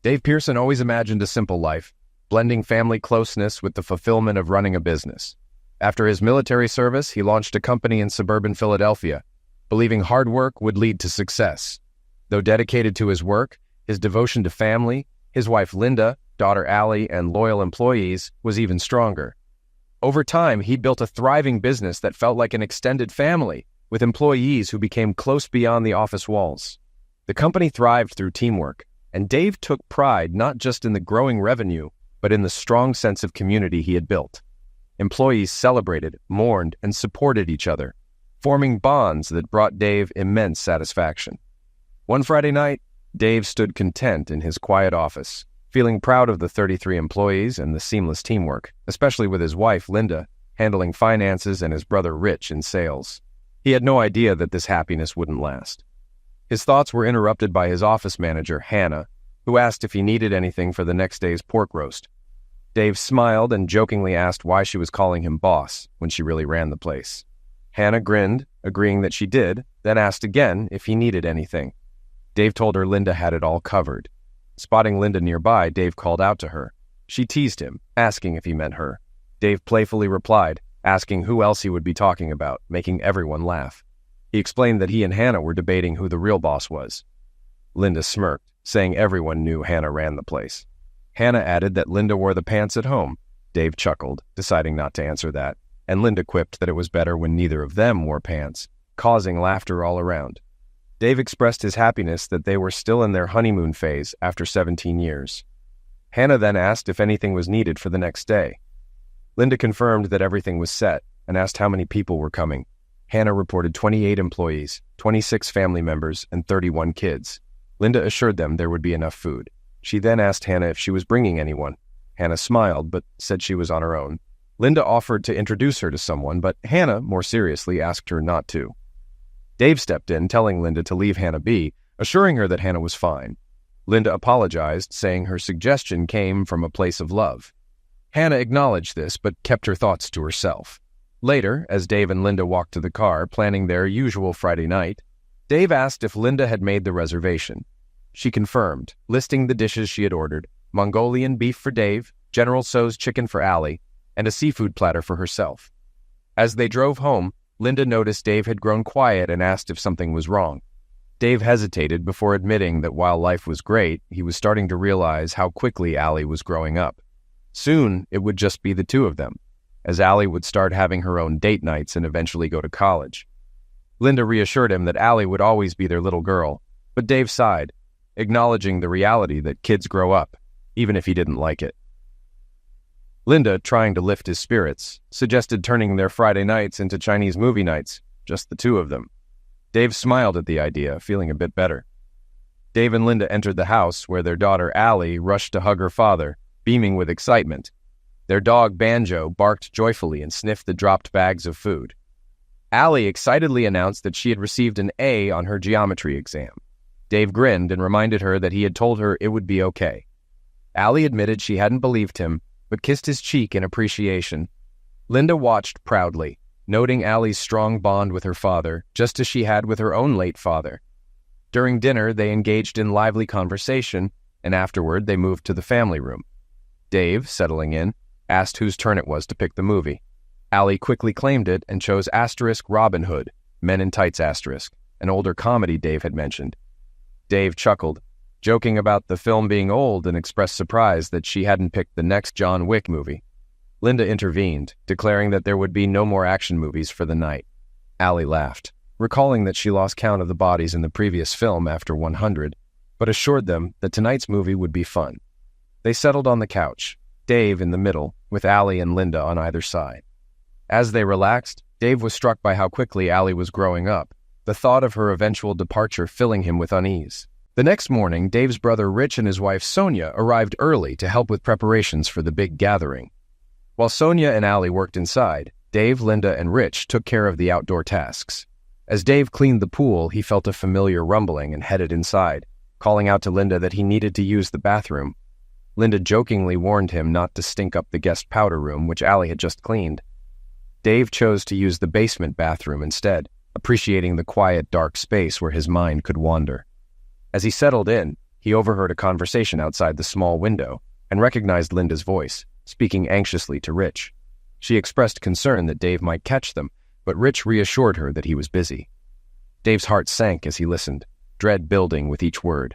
Dave Pearson always imagined a simple life, blending family closeness with the fulfillment of running a business. After his military service, he launched a company in suburban Philadelphia, believing hard work would lead to success. Though dedicated to his work, his devotion to family, his wife Linda, daughter Allie, and loyal employees was even stronger. Over time, he built a thriving business that felt like an extended family, with employees who became close beyond the office walls. The company thrived through teamwork, and Dave took pride not just in the growing revenue, but in the strong sense of community he had built. Employees celebrated, mourned, and supported each other, forming bonds that brought Dave immense satisfaction. One Friday night, Dave stood content in his quiet office, feeling proud of the 33 employees and the seamless teamwork, especially with his wife, Linda, handling finances and his brother, Rich, in sales. He had no idea that this happiness wouldn't last. His thoughts were interrupted by his office manager, Hannah, who asked if he needed anything for the next day's pork roast. Dave smiled and jokingly asked why she was calling him boss when she really ran the place. Hannah grinned, agreeing that she did, then asked again if he needed anything. Dave told her Linda had it all covered. Spotting Linda nearby, Dave called out to her. She teased him, asking if he meant her. Dave playfully replied, asking who else he would be talking about, making everyone laugh. He explained that he and Hannah were debating who the real boss was. Linda smirked, saying everyone knew Hannah ran the place. Hannah added that Linda wore the pants at home. Dave chuckled, deciding not to answer that, and Linda quipped that it was better when neither of them wore pants, causing laughter all around. Dave expressed his happiness that they were still in their honeymoon phase after 17 years. Hannah then asked if anything was needed for the next day. Linda confirmed that everything was set and asked how many people were coming. Hannah reported 28 employees, 26 family members, and 31 kids. Linda assured them there would be enough food. She then asked Hannah if she was bringing anyone. Hannah smiled, but said she was on her own. Linda offered to introduce her to someone, but Hannah, more seriously, asked her not to. Dave stepped in, telling Linda to leave Hannah be, assuring her that Hannah was fine. Linda apologized, saying her suggestion came from a place of love. Hannah acknowledged this, but kept her thoughts to herself. Later, as Dave and Linda walked to the car, planning their usual Friday night, Dave asked if Linda had made the reservation. She confirmed, listing the dishes she had ordered: Mongolian beef for Dave, General Tso's chicken for Allie, and a seafood platter for herself. As they drove home, Linda noticed Dave had grown quiet and asked if something was wrong. Dave hesitated before admitting that while life was great, he was starting to realize how quickly Allie was growing up. Soon, it would just be the two of them, as Allie would start having her own date nights and eventually go to college. Linda reassured him that Allie would always be their little girl, but Dave sighed, acknowledging the reality that kids grow up, even if he didn't like it. Linda, trying to lift his spirits, suggested turning their Friday nights into Chinese movie nights, just the two of them. Dave smiled at the idea, feeling a bit better. Dave and Linda entered the house, where their daughter Allie rushed to hug her father, beaming with excitement. Their dog Banjo barked joyfully and sniffed the dropped bags of food. Allie excitedly announced that she had received an A on her geometry exam. Dave grinned and reminded her that he had told her it would be okay. Allie admitted she hadn't believed him, but kissed his cheek in appreciation. Linda watched proudly, noting Allie's strong bond with her father, just as she had with her own late father. During dinner, they engaged in lively conversation, and afterward they moved to the family room. Dave, settling in, asked whose turn it was to pick the movie. Allie quickly claimed it and chose Robin Hood, Men in Tights *, an older comedy Dave had mentioned. Dave chuckled, joking about the film being old, and expressed surprise that she hadn't picked the next John Wick movie. Linda intervened, declaring that there would be no more action movies for the night. Allie laughed, recalling that she lost count of the bodies in the previous film after 100, but assured them that tonight's movie would be fun. They settled on the couch, Dave in the middle, with Allie and Linda on either side. As they relaxed, Dave was struck by how quickly Allie was growing up, the thought of her eventual departure filling him with unease. The next morning, Dave's brother Rich and his wife Sonia arrived early to help with preparations for the big gathering. While Sonia and Allie worked inside, Dave, Linda, and Rich took care of the outdoor tasks. As Dave cleaned the pool, he felt a familiar rumbling and headed inside, calling out to Linda that he needed to use the bathroom. Linda jokingly warned him not to stink up the guest powder room, which Allie had just cleaned. Dave chose to use the basement bathroom instead, appreciating the quiet, dark space where his mind could wander. As he settled in, he He overheard a conversation outside the small window and recognized Linda's voice, speaking anxiously to Rich. She expressed concern that Dave might catch them, but Rich reassured her that he was busy. Dave's heart sank as he listened, dread building with each word.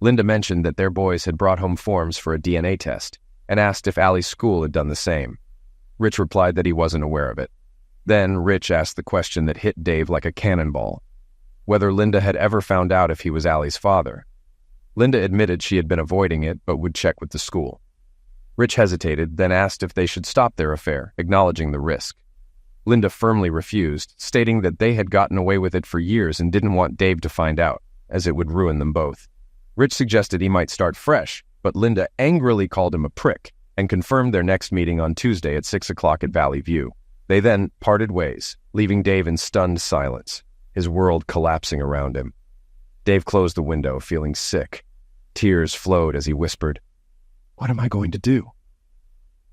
Linda mentioned that their boys had brought home forms for a DNA test and asked if Allie's school had done the same. Rich replied that he wasn't aware of it. Then Rich asked the question that hit Dave like a cannonball, whether Linda had ever found out if he was Allie's father. Linda admitted she had been avoiding it but would check with the school. Rich hesitated, then asked if they should stop their affair, acknowledging the risk. Linda firmly refused, stating that they had gotten away with it for years and didn't want Dave to find out, as it would ruin them both. Rich suggested he might start fresh, but Linda angrily called him a prick and confirmed their next meeting on Tuesday at 6 o'clock at Valley View. They then parted ways, leaving Dave in stunned silence, his world collapsing around him. Dave closed the window, feeling sick. Tears flowed as he whispered, "What am I going to do?"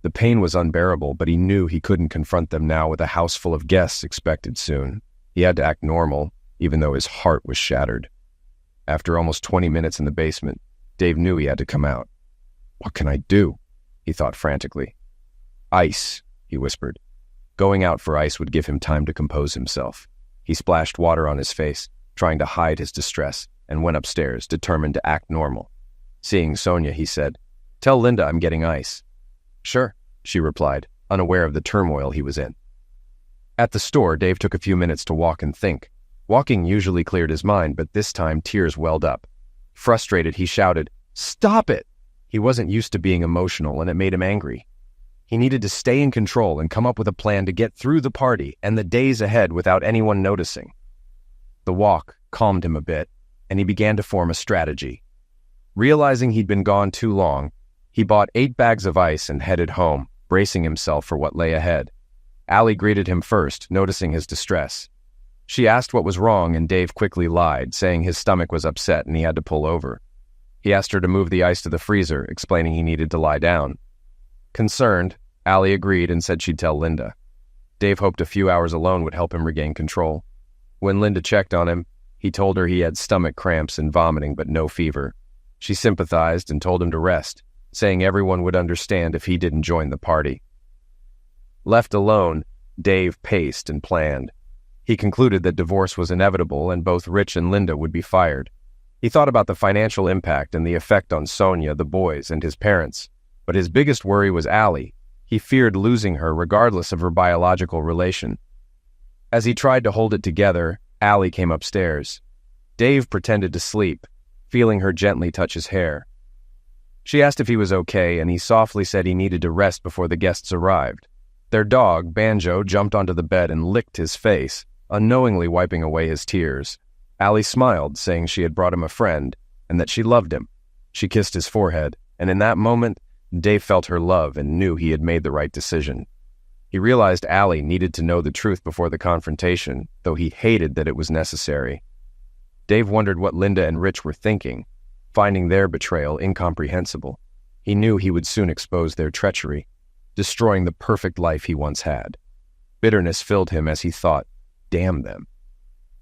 The pain was unbearable, but he knew he couldn't confront them now with a house full of guests expected soon. He had to act normal, even though his heart was shattered. After almost 20 minutes in the basement, Dave knew he had to come out. "What can I do?" he thought frantically. "Ice," he whispered. Going out for ice would give him time to compose himself. He splashed water on his face, trying to hide his distress, and went upstairs, determined to act normal. Seeing Sonia, he said, "Tell Linda I'm getting ice." "Sure," she replied, unaware of the turmoil he was in. At the store, Dave took a few minutes to walk and think. Walking usually cleared his mind, but this time tears welled up. Frustrated, he shouted, "Stop it!" He wasn't used to being emotional, and it made him angry. He needed to stay in control and come up with a plan to get through the party and the days ahead without anyone noticing. The walk calmed him a bit, and he began to form a strategy. Realizing he'd been gone too long, he bought 8 bags of ice and headed home, bracing himself for what lay ahead. Allie greeted him first, noticing his distress. She asked what was wrong, and Dave quickly lied, saying his stomach was upset and he had to pull over. He asked her to move the ice to the freezer, explaining he needed to lie down. Concerned, Allie agreed and said she'd tell Linda. Dave hoped a few hours alone would help him regain control. When Linda checked on him, he told her he had stomach cramps and vomiting but no fever. She sympathized and told him to rest, saying everyone would understand if he didn't join the party. Left alone, Dave paced and planned. He concluded that divorce was inevitable and both Rich and Linda would be fired. He thought about the financial impact and the effect on Sonia, the boys, and his parents. But his biggest worry was Allie. He feared losing her regardless of her biological relation. As he tried to hold it together, Allie came upstairs. Dave pretended to sleep, feeling her gently touch his hair. She asked if he was okay, and he softly said he needed to rest before the guests arrived. Their dog, Banjo, jumped onto the bed and licked his face, unknowingly wiping away his tears. Allie smiled, saying she had brought him a friend and that she loved him. She kissed his forehead, and in that moment, Dave felt her love and knew he had made the right decision. He realized Allie needed to know the truth before the confrontation, though he hated that it was necessary. Dave wondered what Linda and Rich were thinking, finding their betrayal incomprehensible. He knew he would soon expose their treachery, destroying the perfect life he once had. Bitterness filled him as he thought, damn them.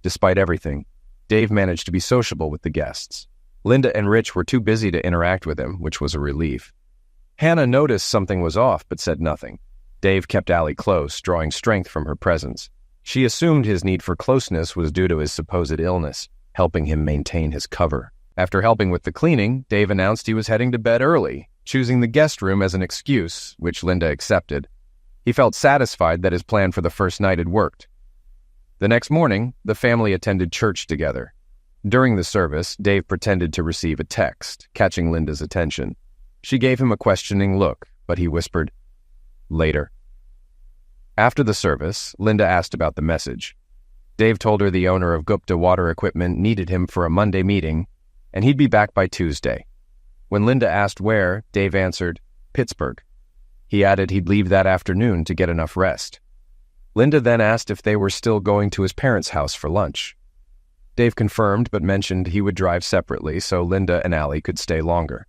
Despite everything, Dave managed to be sociable with the guests. Linda and Rich were too busy to interact with him, which was a relief. Hannah noticed something was off but said nothing. Dave kept Allie close, drawing strength from her presence. She assumed his need for closeness was due to his supposed illness, helping him maintain his cover. After helping with the cleaning, Dave announced he was heading to bed early, choosing the guest room as an excuse, which Linda accepted. He felt satisfied that his plan for the first night had worked. The next morning, the family attended church together. During the service, Dave pretended to receive a text, catching Linda's attention. She gave him a questioning look, but he whispered, "Later." After the service, Linda asked about the message. Dave told her the owner of Gupta Water Equipment needed him for a Monday meeting, and he'd be back by Tuesday. When Linda asked where, Dave answered, "Pittsburgh." He added he'd leave that afternoon to get enough rest. Linda then asked if they were still going to his parents' house for lunch. Dave confirmed but mentioned he would drive separately so Linda and Allie could stay longer.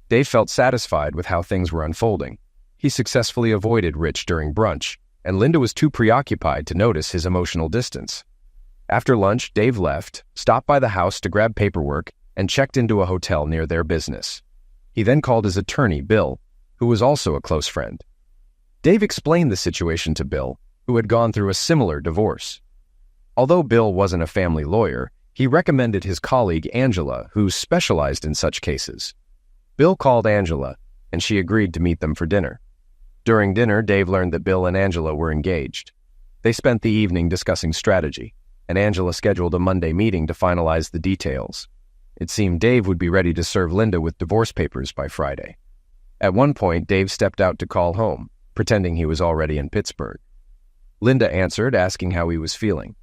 Dave felt satisfied with how things were unfolding. He successfully avoided Rich during brunch, and Linda was too preoccupied to notice his emotional distance. After lunch, Dave left, stopped by the house to grab paperwork, and checked into a hotel near their business. He then called his attorney, Bill, who was also a close friend. Dave explained the situation to Bill, who had gone through a similar divorce. Although Bill wasn't a family lawyer, he recommended his colleague Angela, who specialized in such cases. Bill called Angela, and she agreed to meet them for dinner. During dinner, Dave learned that Bill and Angela were engaged. They spent the evening discussing strategy, and Angela scheduled a Monday meeting to finalize the details. It seemed Dave would be ready to serve Linda with divorce papers by Friday. At one point, Dave stepped out to call home, pretending he was already in Pittsburgh. Linda answered, asking how he was feeling.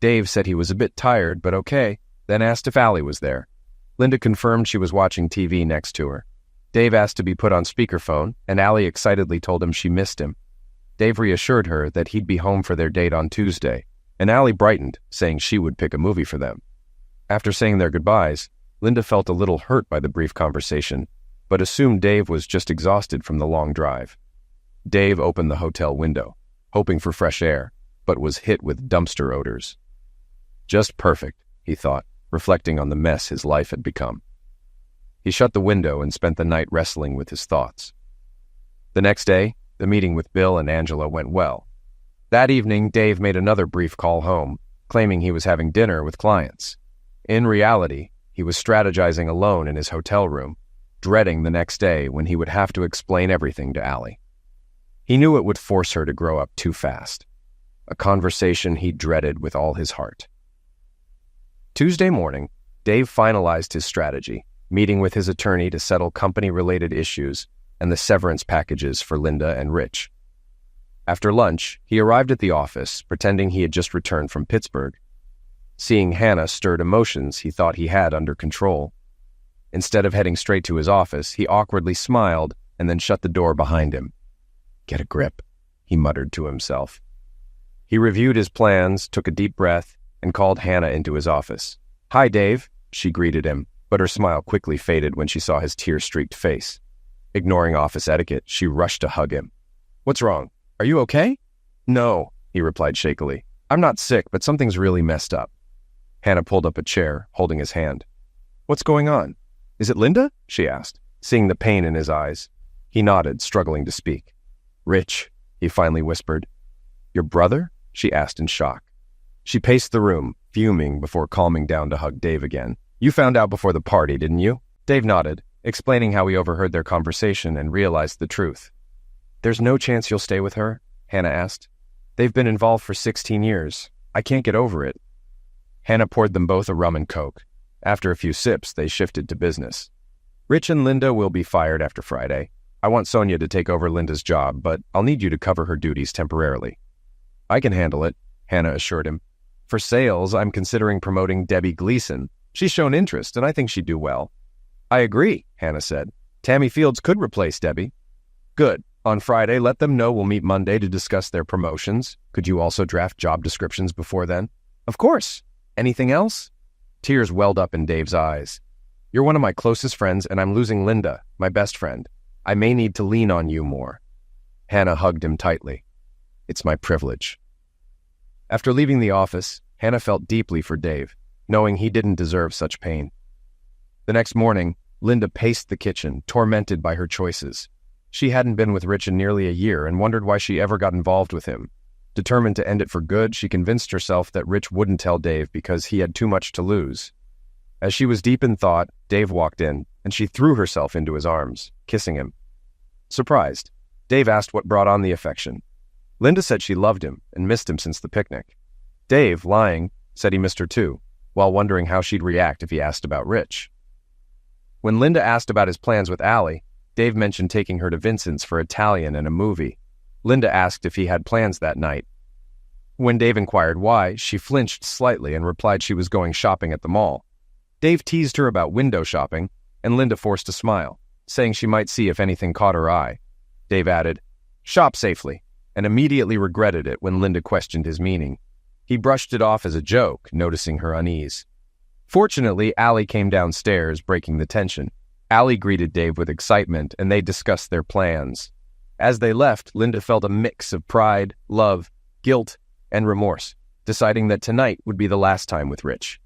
Dave said he was a bit tired, but okay, then asked if Allie was there. Linda confirmed she was watching TV next to her. Dave asked to be put on speakerphone, and Allie excitedly told him she missed him. Dave reassured her that he'd be home for their date on Tuesday, and Allie brightened, saying she would pick a movie for them. After saying their goodbyes, Linda felt a little hurt by the brief conversation, but assumed Dave was just exhausted from the long drive. Dave opened the hotel window, hoping for fresh air, but was hit with dumpster odors. Just perfect, he thought, reflecting on the mess his life had become. He shut the window and spent the night wrestling with his thoughts. The next day, the meeting with Bill and Angela went well. That evening, Dave made another brief call home, claiming he was having dinner with clients. In reality, he was strategizing alone in his hotel room, dreading the next day when he would have to explain everything to Allie. He knew it would force her to grow up too fast, a conversation he dreaded with all his heart. Tuesday morning, Dave finalized his strategy, meeting with his attorney to settle company-related issues and the severance packages for Linda and Rich. After lunch, he arrived at the office, pretending he had just returned from Pittsburgh. Seeing Hannah stirred emotions he thought he had under control. Instead of heading straight to his office, he awkwardly smiled and then shut the door behind him. "Get a grip," he muttered to himself. He reviewed his plans, took a deep breath, and called Hannah into his office. "Hi, Dave," she greeted him, but her smile quickly faded when she saw his tear-streaked face. Ignoring office etiquette, she rushed to hug him. "What's wrong? Are you okay?" "No," he replied shakily. "I'm not sick, but something's really messed up." Hannah pulled up a chair, holding his hand. "What's going on? Is it Linda?" she asked, seeing the pain in his eyes. He nodded, struggling to speak. "Rich," he finally whispered. "Your brother?" she asked in shock. She paced the room, fuming before calming down to hug Dave again. "You found out before the party, didn't you?" Dave nodded, explaining how he overheard their conversation and realized the truth. "There's no chance you'll stay with her?" Hannah asked. "They've been involved for 16 years. I can't get over it." Hannah poured them both a rum and coke. After a few sips, they shifted to business. "Rich and Linda will be fired after Friday. I want Sonia to take over Linda's job, but I'll need you to cover her duties temporarily." "I can handle it," Hannah assured him. "For sales, I'm considering promoting Debbie Gleason. She's shown interest, and I think she'd do well." "I agree," Hannah said. "Tammy Fields could replace Debbie." "Good. On Friday, let them know we'll meet Monday to discuss their promotions. Could you also draft job descriptions before then?" "Of course. Anything else?" Tears welled up in Dave's eyes. "You're one of my closest friends, and I'm losing Linda, my best friend. I may need to lean on you more." Hannah hugged him tightly. "It's my privilege." After leaving the office, Hannah felt deeply for Dave, knowing he didn't deserve such pain. The next morning, Linda paced the kitchen, tormented by her choices. She hadn't been with Rich in nearly a year and wondered why she ever got involved with him. Determined to end it for good, she convinced herself that Rich wouldn't tell Dave because he had too much to lose. As she was deep in thought, Dave walked in, and she threw herself into his arms, kissing him. Surprised, Dave asked what brought on the affection. Linda said she loved him and missed him since the picnic. Dave, lying, said he missed her too, while wondering how she'd react if he asked about Rich. When Linda asked about his plans with Allie, Dave mentioned taking her to Vincent's for Italian and a movie. Linda asked if he had plans that night. When Dave inquired why, she flinched slightly and replied she was going shopping at the mall. Dave teased her about window shopping, and Linda forced a smile, saying she might see if anything caught her eye. Dave added, "Shop safely," and immediately regretted it when Linda questioned his meaning. He brushed it off as a joke, noticing her unease. Fortunately, Allie came downstairs, breaking the tension. Allie greeted Dave with excitement, and they discussed their plans. As they left, Linda felt a mix of pride, love, guilt, and remorse, deciding that tonight would be the last time with Rich.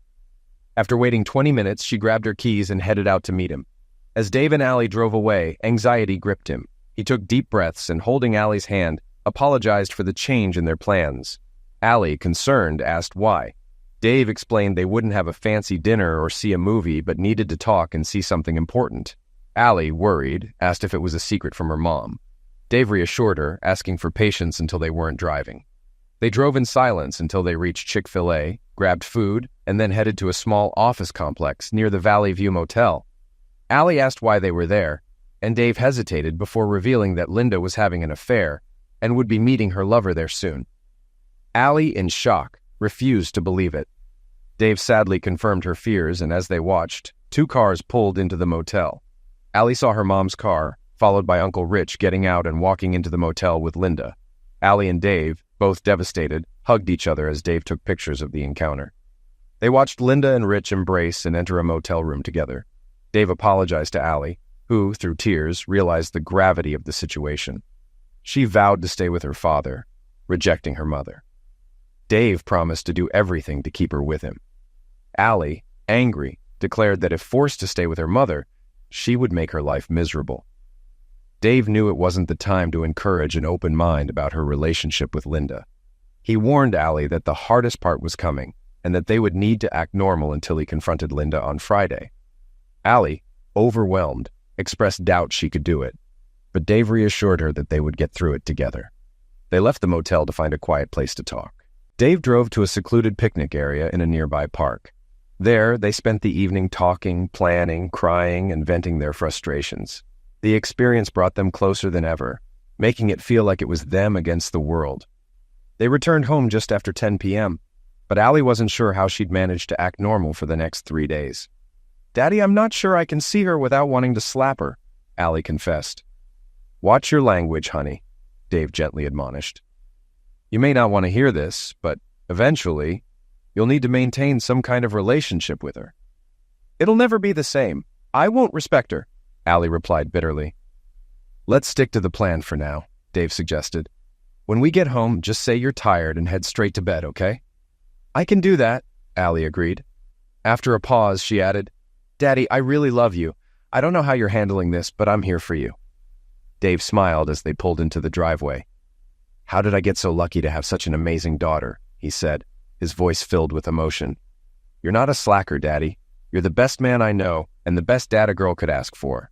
After waiting 20 minutes, she grabbed her keys and headed out to meet him. As Dave and Allie drove away, anxiety gripped him. He took deep breaths and, holding Allie's hand, apologized for the change in their plans. Allie, concerned, asked why. Dave explained they wouldn't have a fancy dinner or see a movie, but needed to talk and see something important. Allie, worried, asked if it was a secret from her mom. Dave reassured her, asking for patience until they weren't driving. They drove in silence until they reached Chick-fil-A, grabbed food, and then headed to a small office complex near the Valley View Motel. Allie asked why they were there, and Dave hesitated before revealing that Linda was having an affair and would be meeting her lover there soon. Allie, in shock, refused to believe it. Dave sadly confirmed her fears, and as they watched, 2 cars pulled into the motel. Allie saw her mom's car, followed by Uncle Rich getting out and walking into the motel with Linda. Allie and Dave, both devastated, hugged each other as Dave took pictures of the encounter. They watched Linda and Rich embrace and enter a motel room together. Dave apologized to Allie, who, through tears, realized the gravity of the situation. She vowed to stay with her father, rejecting her mother. Dave promised to do everything to keep her with him. Allie, angry, declared that if forced to stay with her mother, she would make her life miserable. Dave knew it wasn't the time to encourage an open mind about her relationship with Linda. He warned Allie that the hardest part was coming, and that they would need to act normal until he confronted Linda on Friday. Allie, overwhelmed, expressed doubt she could do it, but Dave reassured her that they would get through it together. They left the motel to find a quiet place to talk. Dave drove to a secluded picnic area in a nearby park. There, they spent the evening talking, planning, crying, and venting their frustrations. The experience brought them closer than ever, making it feel like it was them against the world. They returned home just after 10 p.m., but Allie wasn't sure how she'd manage to act normal for the next 3 days. "Daddy, I'm not sure I can see her without wanting to slap her," Allie confessed. "Watch your language, honey," Dave gently admonished. "You may not want to hear this, but eventually, you'll need to maintain some kind of relationship with her." "It'll never be the same. I won't respect her," Allie replied bitterly. "Let's stick to the plan for now," Dave suggested. "When we get home, just say you're tired and head straight to bed, okay?" "I can do that," Allie agreed. After a pause, she added, "Daddy, I really love you. I don't know how you're handling this, but I'm here for you." Dave smiled as they pulled into the driveway. "How did I get so lucky to have such an amazing daughter?" he said, his voice filled with emotion. "You're not a slacker, Daddy. You're the best man I know and the best dad a girl could ask for."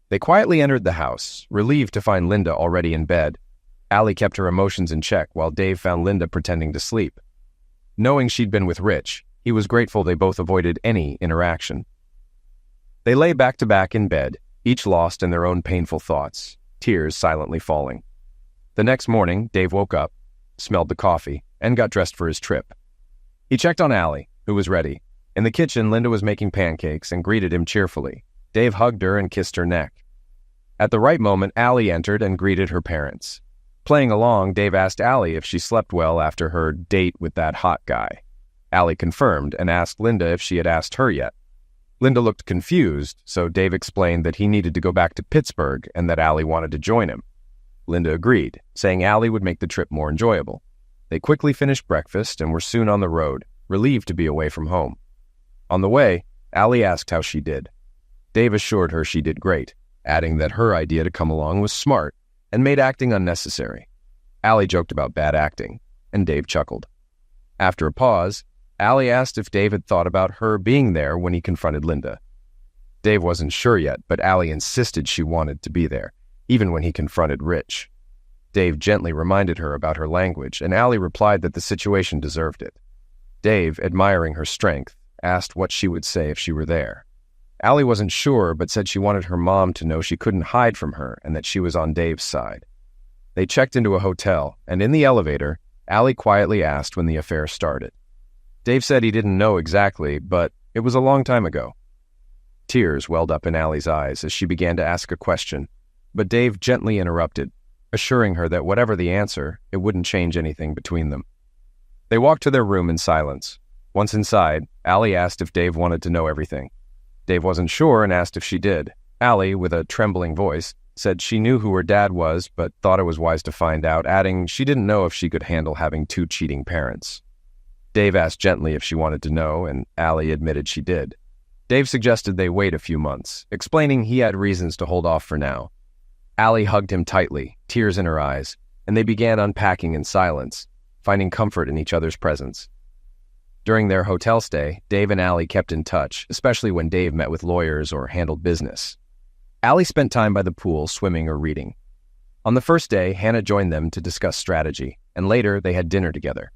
They quietly entered the house, relieved to find Linda already in bed. Allie kept her emotions in check while Dave found Linda pretending to sleep. Knowing she'd been with Rich, he was grateful they both avoided any interaction. They lay back to back in bed, each lost in their own painful thoughts, tears silently falling. The next morning, Dave woke up, smelled the coffee, and got dressed for his trip. He checked on Allie, who was ready. In the kitchen, Linda was making pancakes and greeted him cheerfully. Dave hugged her and kissed her neck. At the right moment, Allie entered and greeted her parents. Playing along, Dave asked Allie if she slept well after her date with that hot guy. Allie confirmed and asked Linda if she had asked her yet. Linda looked confused, so Dave explained that he needed to go back to Pittsburgh and that Allie wanted to join him. Linda agreed, saying Allie would make the trip more enjoyable. They quickly finished breakfast and were soon on the road, relieved to be away from home. On the way, Allie asked how she did. Dave assured her she did great, adding that her idea to come along was smart and made acting unnecessary. Allie joked about bad acting, and Dave chuckled. After a pause, Allie asked if Dave had thought about her being there when he confronted Linda. Dave wasn't sure yet, but Allie insisted she wanted to be there, even when he confronted Rich. Dave gently reminded her about her language, and Allie replied that the situation deserved it. Dave, admiring her strength, asked what she would say if she were there. Allie wasn't sure, but said she wanted her mom to know she couldn't hide from her and that she was on Dave's side. They checked into a hotel, and in the elevator, Allie quietly asked when the affair started. Dave said he didn't know exactly, but it was a long time ago. Tears welled up in Allie's eyes as she began to ask a question, but Dave gently interrupted, assuring her that whatever the answer, it wouldn't change anything between them. They walked to their room in silence. Once inside, Allie asked if Dave wanted to know everything. Dave wasn't sure and asked if she did. Allie, with a trembling voice, said she knew who her dad was, but thought it was wise to find out, adding she didn't know if she could handle having 2 cheating parents. Dave asked gently if she wanted to know, and Allie admitted she did. Dave suggested they wait a few months, explaining he had reasons to hold off for now. Allie hugged him tightly, tears in her eyes, and they began unpacking in silence, finding comfort in each other's presence. During their hotel stay, Dave and Allie kept in touch, especially when Dave met with lawyers or handled business. Allie spent time by the pool swimming or reading. On the first day, Hannah joined them to discuss strategy, and later they had dinner together.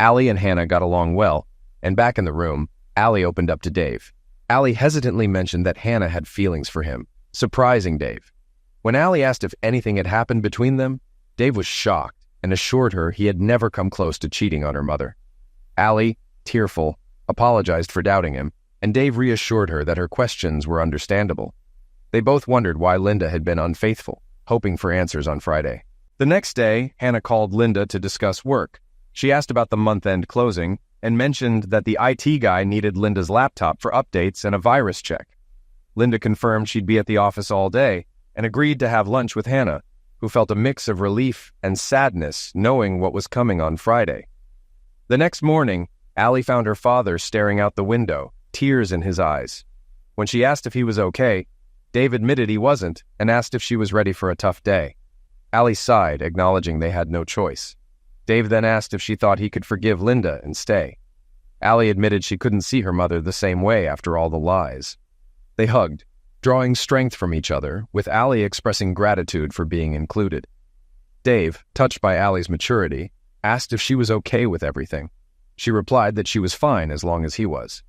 Allie and Hannah got along well, and back in the room, Allie opened up to Dave. Allie hesitantly mentioned that Hannah had feelings for him, surprising Dave. When Allie asked if anything had happened between them, Dave was shocked and assured her he had never come close to cheating on her mother. Allie, tearful, apologized for doubting him, and Dave reassured her that her questions were understandable. They both wondered why Linda had been unfaithful, hoping for answers on Friday. The next day, Hannah called Linda to discuss work. She asked about the month-end closing and mentioned that the IT guy needed Linda's laptop for updates and a virus check. Linda confirmed she'd be at the office all day and agreed to have lunch with Hannah, who felt a mix of relief and sadness knowing what was coming on Friday. The next morning, Allie found her father staring out the window, tears in his eyes. When she asked if he was okay, Dave admitted he wasn't and asked if she was ready for a tough day. Allie sighed, acknowledging they had no choice. Dave then asked if she thought he could forgive Linda and stay. Allie admitted she couldn't see her mother the same way after all the lies. They hugged, drawing strength from each other, with Allie expressing gratitude for being included. Dave, touched by Allie's maturity, asked if she was okay with everything. She replied that she was fine as long as he was.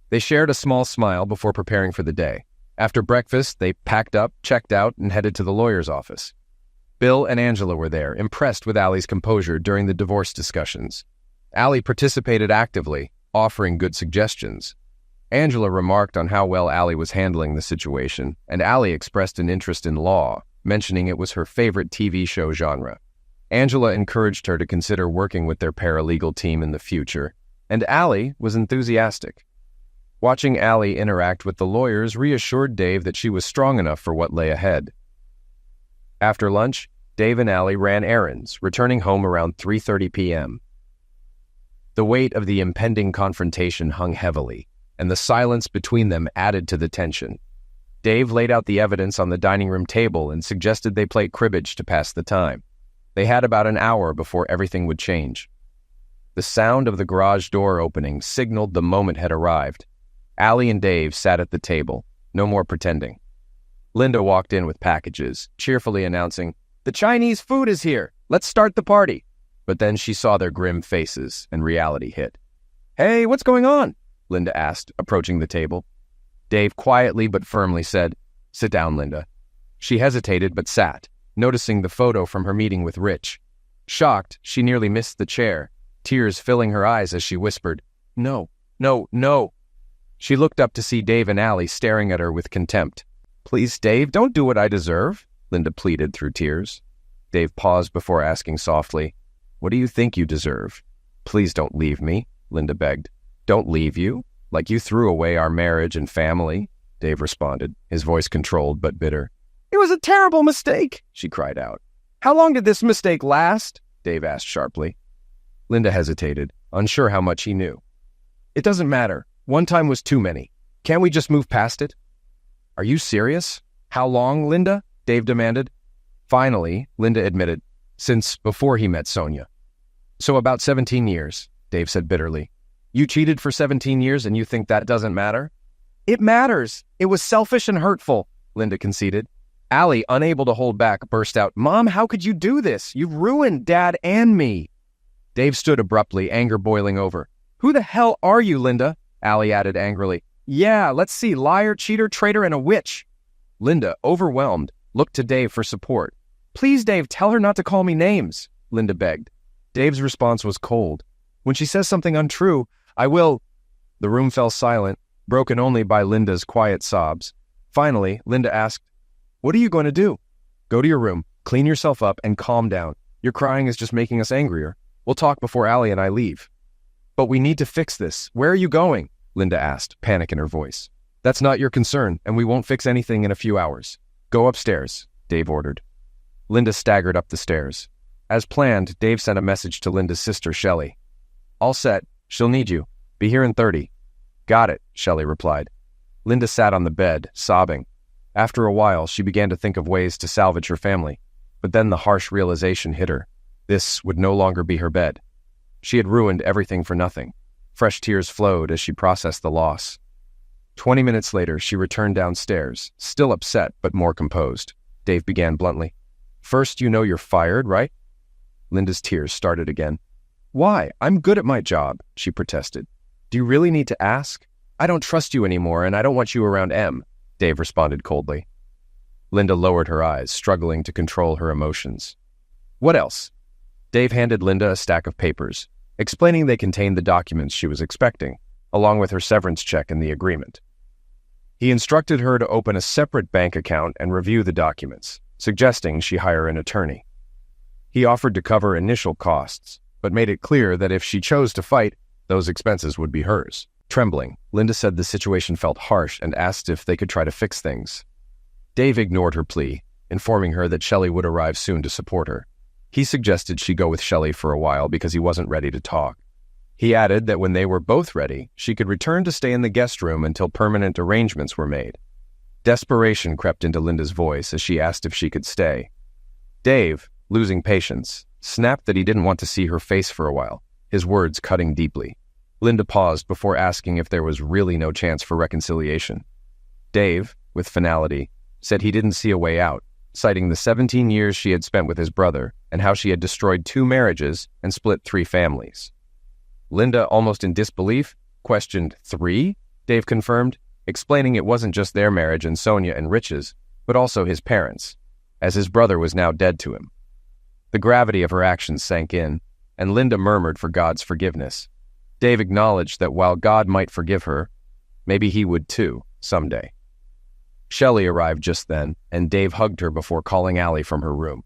They shared a small smile before preparing for the day. After breakfast, they packed up, checked out, and headed to the lawyer's office. Bill and Angela were there, impressed with Allie's composure during the divorce discussions. Allie participated actively, offering good suggestions. Angela remarked on how well Allie was handling the situation, and Allie expressed an interest in law, mentioning it was her favorite TV show genre. Angela encouraged her to consider working with their paralegal team in the future, and Allie was enthusiastic. Watching Allie interact with the lawyers reassured Dave that she was strong enough for what lay ahead. After lunch, Dave and Allie ran errands, returning home around 3:30 p.m. The weight of the impending confrontation hung heavily, and the silence between them added to the tension. Dave laid out the evidence on the dining room table and suggested they play cribbage to pass the time. They had about an hour before everything would change. The sound of the garage door opening signaled the moment had arrived. Allie and Dave sat at the table, no more pretending. Linda walked in with packages, cheerfully announcing, "The Chinese food is here! Let's start the party!" But then she saw their grim faces, and reality hit. "Hey, what's going on?" Linda asked, approaching the table. Dave quietly but firmly said, "Sit down, Linda." She hesitated but sat, noticing the photo from her meeting with Rich. Shocked, she nearly missed the chair, tears filling her eyes as she whispered, "No, no, no." She looked up to see Dave and Allie staring at her with contempt. "Please, Dave, don't do what I deserve," Linda pleaded through tears. Dave paused before asking softly, "What do you think you deserve?" "Please don't leave me," Linda begged. "Don't leave you? Like you threw away our marriage and family?" Dave responded, his voice controlled but bitter. "It was a terrible mistake," she cried out. "How long did this mistake last?" Dave asked sharply. Linda hesitated, unsure how much he knew. "It doesn't matter. One time was too many. Can't we just move past it?" "Are you serious? How long, Linda?" Dave demanded. Finally, Linda admitted, since before he met Sonia. "So about 17 years, Dave said bitterly. "You cheated for 17 years and you think that doesn't matter?" "It matters. It was selfish and hurtful," Linda conceded. Allie, unable to hold back, burst out, "Mom, how could you do this? You've ruined Dad and me." Dave stood abruptly, anger boiling over. "Who the hell are you, Linda?" Allie added angrily. "Yeah, let's see, liar, cheater, traitor, and a witch." Linda, overwhelmed, looked to Dave for support. "Please, Dave, tell her not to call me names," Linda begged. Dave's response was cold. "When she says something untrue, I will—" The room fell silent, broken only by Linda's quiet sobs. Finally, Linda asked, "What are you going to do?" "Go to your room, clean yourself up, and calm down. Your crying is just making us angrier. We'll talk before Allie and I leave." "But we need to fix this. Where are you going?" Linda asked, panic in her voice. "That's not your concern, and we won't fix anything in a few hours. Go upstairs," Dave ordered. Linda staggered up the stairs. As planned, Dave sent a message to Linda's sister, Shelley. "All set. She'll need you. Be here in 30. Got it, Shelley replied. Linda sat on the bed, sobbing. After a while, she began to think of ways to salvage her family. But then the harsh realization hit her. This would no longer be her bed. She had ruined everything for nothing. Fresh tears flowed as she processed the loss. 20 minutes later, she returned downstairs, still upset but more composed. Dave began bluntly. First, you know you're fired, right? Linda's tears started again. Why? I'm good at my job, she protested. Do you really need to ask? I don't trust you anymore, and I don't want you around Em, Dave responded coldly. Linda lowered her eyes, struggling to control her emotions. What else? Dave handed Linda a stack of papers, explaining they contained the documents she was expecting, along with her severance check and the agreement. He instructed her to open a separate bank account and review the documents, suggesting she hire an attorney. He offered to cover initial costs, but made it clear that if she chose to fight, those expenses would be hers. Trembling, Linda said the situation felt harsh and asked if they could try to fix things. Dave ignored her plea, informing her that Shelley would arrive soon to support her. He suggested she go with Shelley for a while because he wasn't ready to talk. He added that when they were both ready, she could return to stay in the guest room until permanent arrangements were made. Desperation crept into Linda's voice as she asked if she could stay. Dave, losing patience, snapped that he didn't want to see her face for a while, his words cutting deeply. Linda paused before asking if there was really no chance for reconciliation. Dave, with finality, said he didn't see a way out, citing the 17 years she had spent with his brother and how she had destroyed 2 marriages and split 3 families. Linda, almost in disbelief, questioned 3? Dave confirmed, explaining it wasn't just their marriage and Sonia and Rich's, but also his parents, as his brother was now dead to him. The gravity of her actions sank in, and Linda murmured for God's forgiveness. Dave acknowledged that while God might forgive her, maybe he would too, someday. Shelley arrived just then, and Dave hugged her before calling Allie from her room.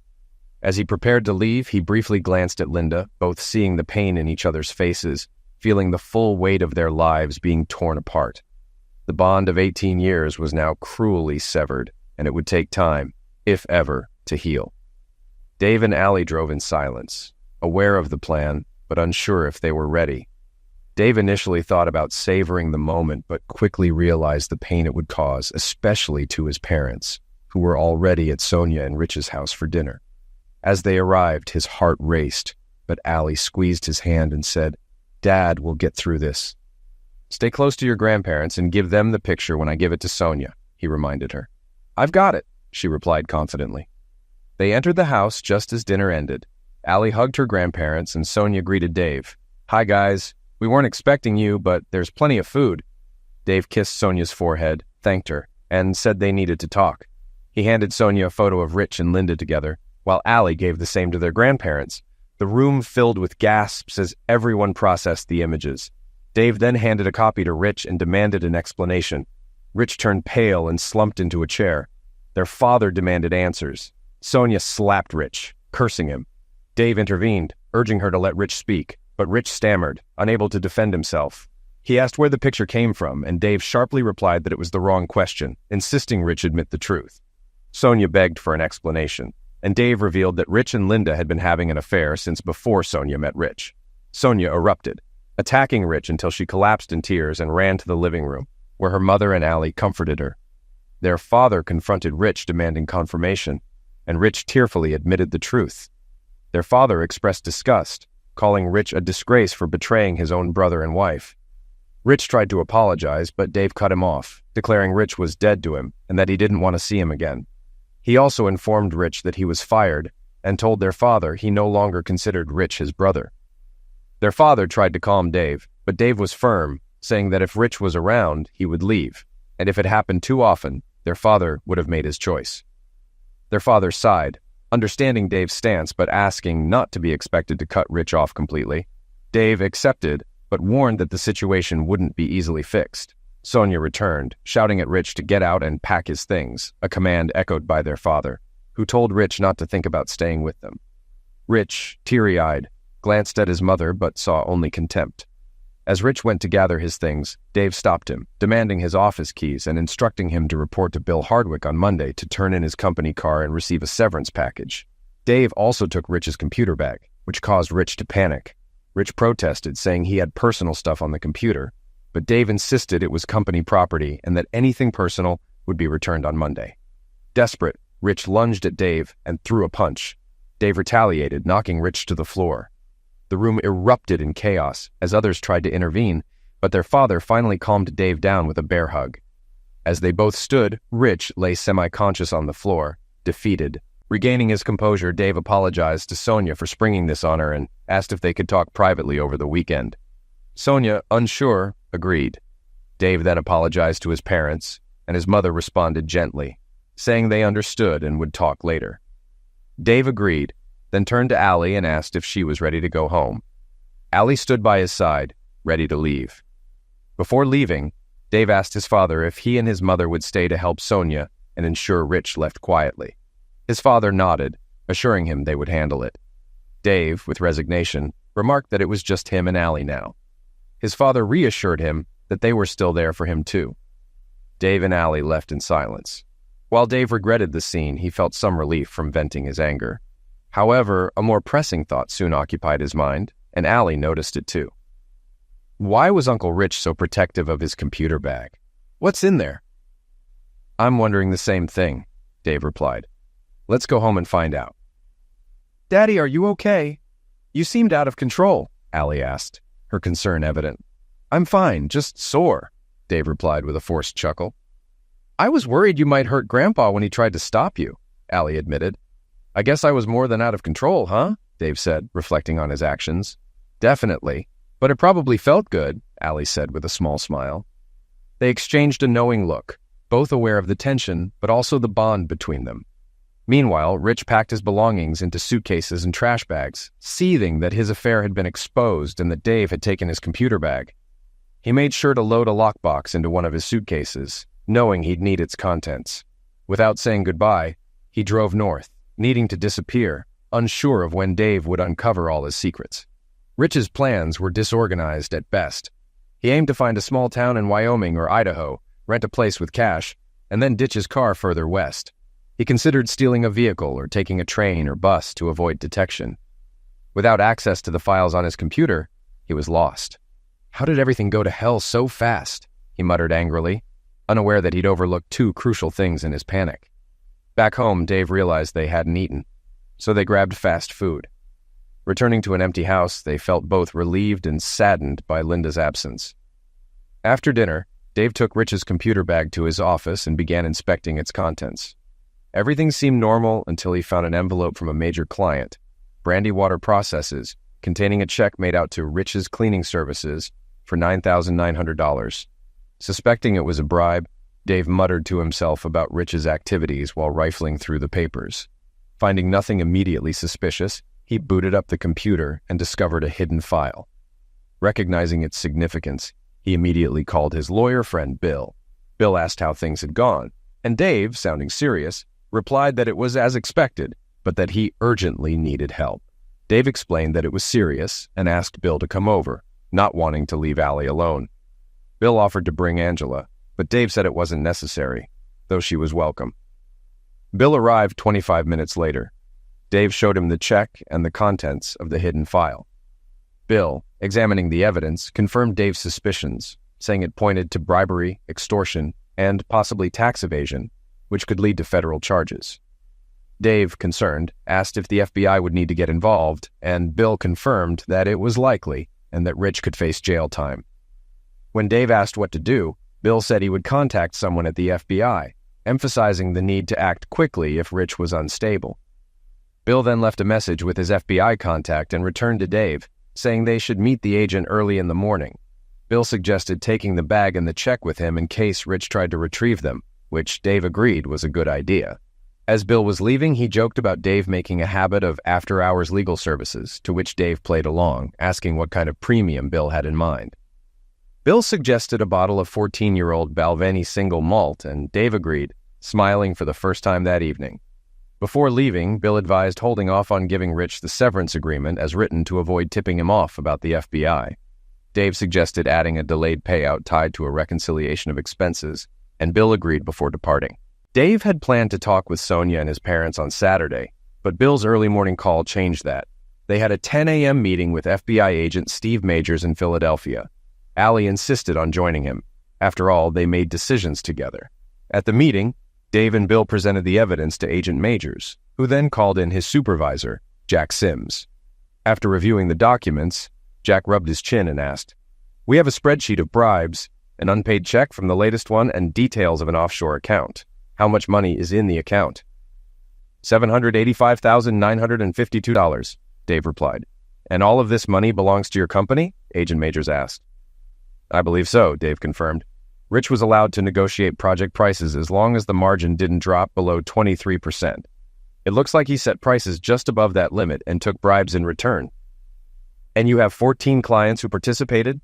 As he prepared to leave, he briefly glanced at Linda, both seeing the pain in each other's faces, feeling the full weight of their lives being torn apart. The bond of 18 years was now cruelly severed, and it would take time, if ever, to heal. Dave and Allie drove in silence, aware of the plan, but unsure if they were ready. Dave initially thought about savoring the moment, but quickly realized the pain it would cause, especially to his parents, who were already at Sonia and Rich's house for dinner. As they arrived, his heart raced, but Allie squeezed his hand and said, "Dad will get through this." "Stay close to your grandparents and give them the picture when I give it to Sonia," he reminded her. "I've got it," she replied confidently. They entered the house just as dinner ended. Allie hugged her grandparents and Sonia greeted Dave. "Hi, guys. We weren't expecting you, but there's plenty of food." Dave kissed Sonia's forehead, thanked her, and said they needed to talk. He handed Sonia a photo of Rich and Linda together, while Allie gave the same to their grandparents. The room filled with gasps as everyone processed the images. Dave then handed a copy to Rich and demanded an explanation. Rich turned pale and slumped into a chair. Their father demanded answers. Sonia slapped Rich, cursing him. Dave intervened, urging her to let Rich speak, but Rich stammered, unable to defend himself. He asked where the picture came from, and Dave sharply replied that it was the wrong question, insisting Rich admit the truth. Sonia begged for an explanation, and Dave revealed that Rich and Linda had been having an affair since before Sonia met Rich. Sonia erupted, attacking Rich until she collapsed in tears and ran to the living room, where her mother and Allie comforted her. Their father confronted Rich, demanding confirmation, and Rich tearfully admitted the truth. Their father expressed disgust, calling Rich a disgrace for betraying his own brother and wife. Rich tried to apologize, but Dave cut him off, declaring Rich was dead to him and that he didn't want to see him again. He also informed Rich that he was fired and told their father he no longer considered Rich his brother. Their father tried to calm Dave, but Dave was firm, saying that if Rich was around, he would leave, and if it happened too often, their father would have made his choice. Their father sighed, understanding Dave's stance but asking not to be expected to cut Rich off completely. Dave accepted, but warned that the situation wouldn't be easily fixed. Sonia returned, shouting at Rich to get out and pack his things, a command echoed by their father, who told Rich not to think about staying with them. Rich, teary-eyed, glanced at his mother but saw only contempt. As Rich went to gather his things, Dave stopped him, demanding his office keys and instructing him to report to Bill Hardwick on Monday to turn in his company car and receive a severance package. Dave also took Rich's computer bag, which caused Rich to panic. Rich protested, saying he had personal stuff on the computer, but Dave insisted it was company property and that anything personal would be returned on Monday. Desperate, Rich lunged at Dave and threw a punch. Dave retaliated, knocking Rich to the floor. The room erupted in chaos as others tried to intervene, but their father finally calmed Dave down with a bear hug. As they both stood, Rich lay semi-conscious on the floor, defeated. Regaining his composure, Dave apologized to Sonia for springing this on her and asked if they could talk privately over the weekend. Sonia, unsure, agreed. Dave then apologized to his parents, and his mother responded gently, saying they understood and would talk later. Dave agreed, then turned to Allie and asked if she was ready to go home. Allie stood by his side, ready to leave. Before leaving, Dave asked his father if he and his mother would stay to help Sonia and ensure Rich left quietly. His father nodded, assuring him they would handle it. Dave, with resignation, remarked that it was just him and Allie now. His father reassured him that they were still there for him too. Dave and Allie left in silence. While Dave regretted the scene, he felt some relief from venting his anger. However, a more pressing thought soon occupied his mind, and Allie noticed it too. Why was Uncle Rich so protective of his computer bag? What's in there? I'm wondering the same thing, Dave replied. Let's go home and find out. Daddy, are you okay? You seemed out of control, Allie asked, her concern evident. I'm fine, just sore, Dave replied with a forced chuckle. I was worried you might hurt Grandpa when he tried to stop you, Allie admitted. I guess I was more than out of control, huh? Dave said, reflecting on his actions. Definitely. But it probably felt good, Allie said with a small smile. They exchanged a knowing look, both aware of the tension, but also the bond between them. Meanwhile, Rich packed his belongings into suitcases and trash bags, seething that his affair had been exposed and that Dave had taken his computer bag. He made sure to load a lockbox into one of his suitcases, knowing he'd need its contents. Without saying goodbye, he drove north, needing to disappear, unsure of when Dave would uncover all his secrets. Rich's plans were disorganized at best. He aimed to find a small town in Wyoming or Idaho, rent a place with cash, and then ditch his car further west. He considered stealing a vehicle or taking a train or bus to avoid detection. Without access to the files on his computer, he was lost. How did everything go to hell so fast? He muttered angrily, unaware that he'd overlooked two crucial things in his panic. Back home, Dave realized they hadn't eaten, so they grabbed fast food. Returning to an empty house, they felt both relieved and saddened by Linda's absence. After dinner, Dave took Rich's computer bag to his office and began inspecting its contents. Everything seemed normal until he found an envelope from a major client, Brandywater Processes, containing a check made out to Rich's cleaning services for $9,900. Suspecting it was a bribe, Dave muttered to himself about Rich's activities while rifling through the papers. Finding nothing immediately suspicious, he booted up the computer and discovered a hidden file. Recognizing its significance, he immediately called his lawyer friend Bill. Bill asked how things had gone, and Dave, sounding serious, replied that it was as expected, but that he urgently needed help. Dave explained that it was serious and asked Bill to come over, not wanting to leave Allie alone. Bill offered to bring Angela, but Dave said it wasn't necessary, though she was welcome. Bill arrived 25 minutes later. Dave showed him the check and the contents of the hidden file. Bill, examining the evidence, confirmed Dave's suspicions, saying it pointed to bribery, extortion, and possibly tax evasion, which could lead to federal charges. Dave, concerned, asked if the FBI would need to get involved, and Bill confirmed that it was likely and that Rich could face jail time. When Dave asked what to do, Bill said he would contact someone at the FBI, emphasizing the need to act quickly if Rich was unstable. Bill then left a message with his FBI contact and returned to Dave, saying they should meet the agent early in the morning. Bill suggested taking the bag and the check with him in case Rich tried to retrieve them, which Dave agreed was a good idea. As Bill was leaving, he joked about Dave making a habit of after-hours legal services, to which Dave played along, asking what kind of premium Bill had in mind. Bill suggested a bottle of 14-year-old Balvenie single malt, and Dave agreed, smiling for the first time that evening. Before leaving, Bill advised holding off on giving Rich the severance agreement as written to avoid tipping him off about the FBI. Dave suggested adding a delayed payout tied to a reconciliation of expenses, and Bill agreed before departing. Dave had planned to talk with Sonia and his parents on Saturday, but Bill's early morning call changed that. They had a 10 a.m. meeting with FBI agent Steve Majors in Philadelphia. Allie insisted on joining him. After all, they made decisions together. At the meeting, Dave and Bill presented the evidence to Agent Majors, who then called in his supervisor, Jack Sims. After reviewing the documents, Jack rubbed his chin and asked, "We have a spreadsheet of bribes, an unpaid check from the latest one, and details of an offshore account. How much money is in the account?" $785,952, Dave replied. "And all of this money belongs to your company?" Agent Majors asked. "I believe so," Dave confirmed. Rich was allowed to negotiate project prices as long as the margin didn't drop below 23%. It looks like he set prices just above that limit and took bribes in return. "And you have 14 clients who participated?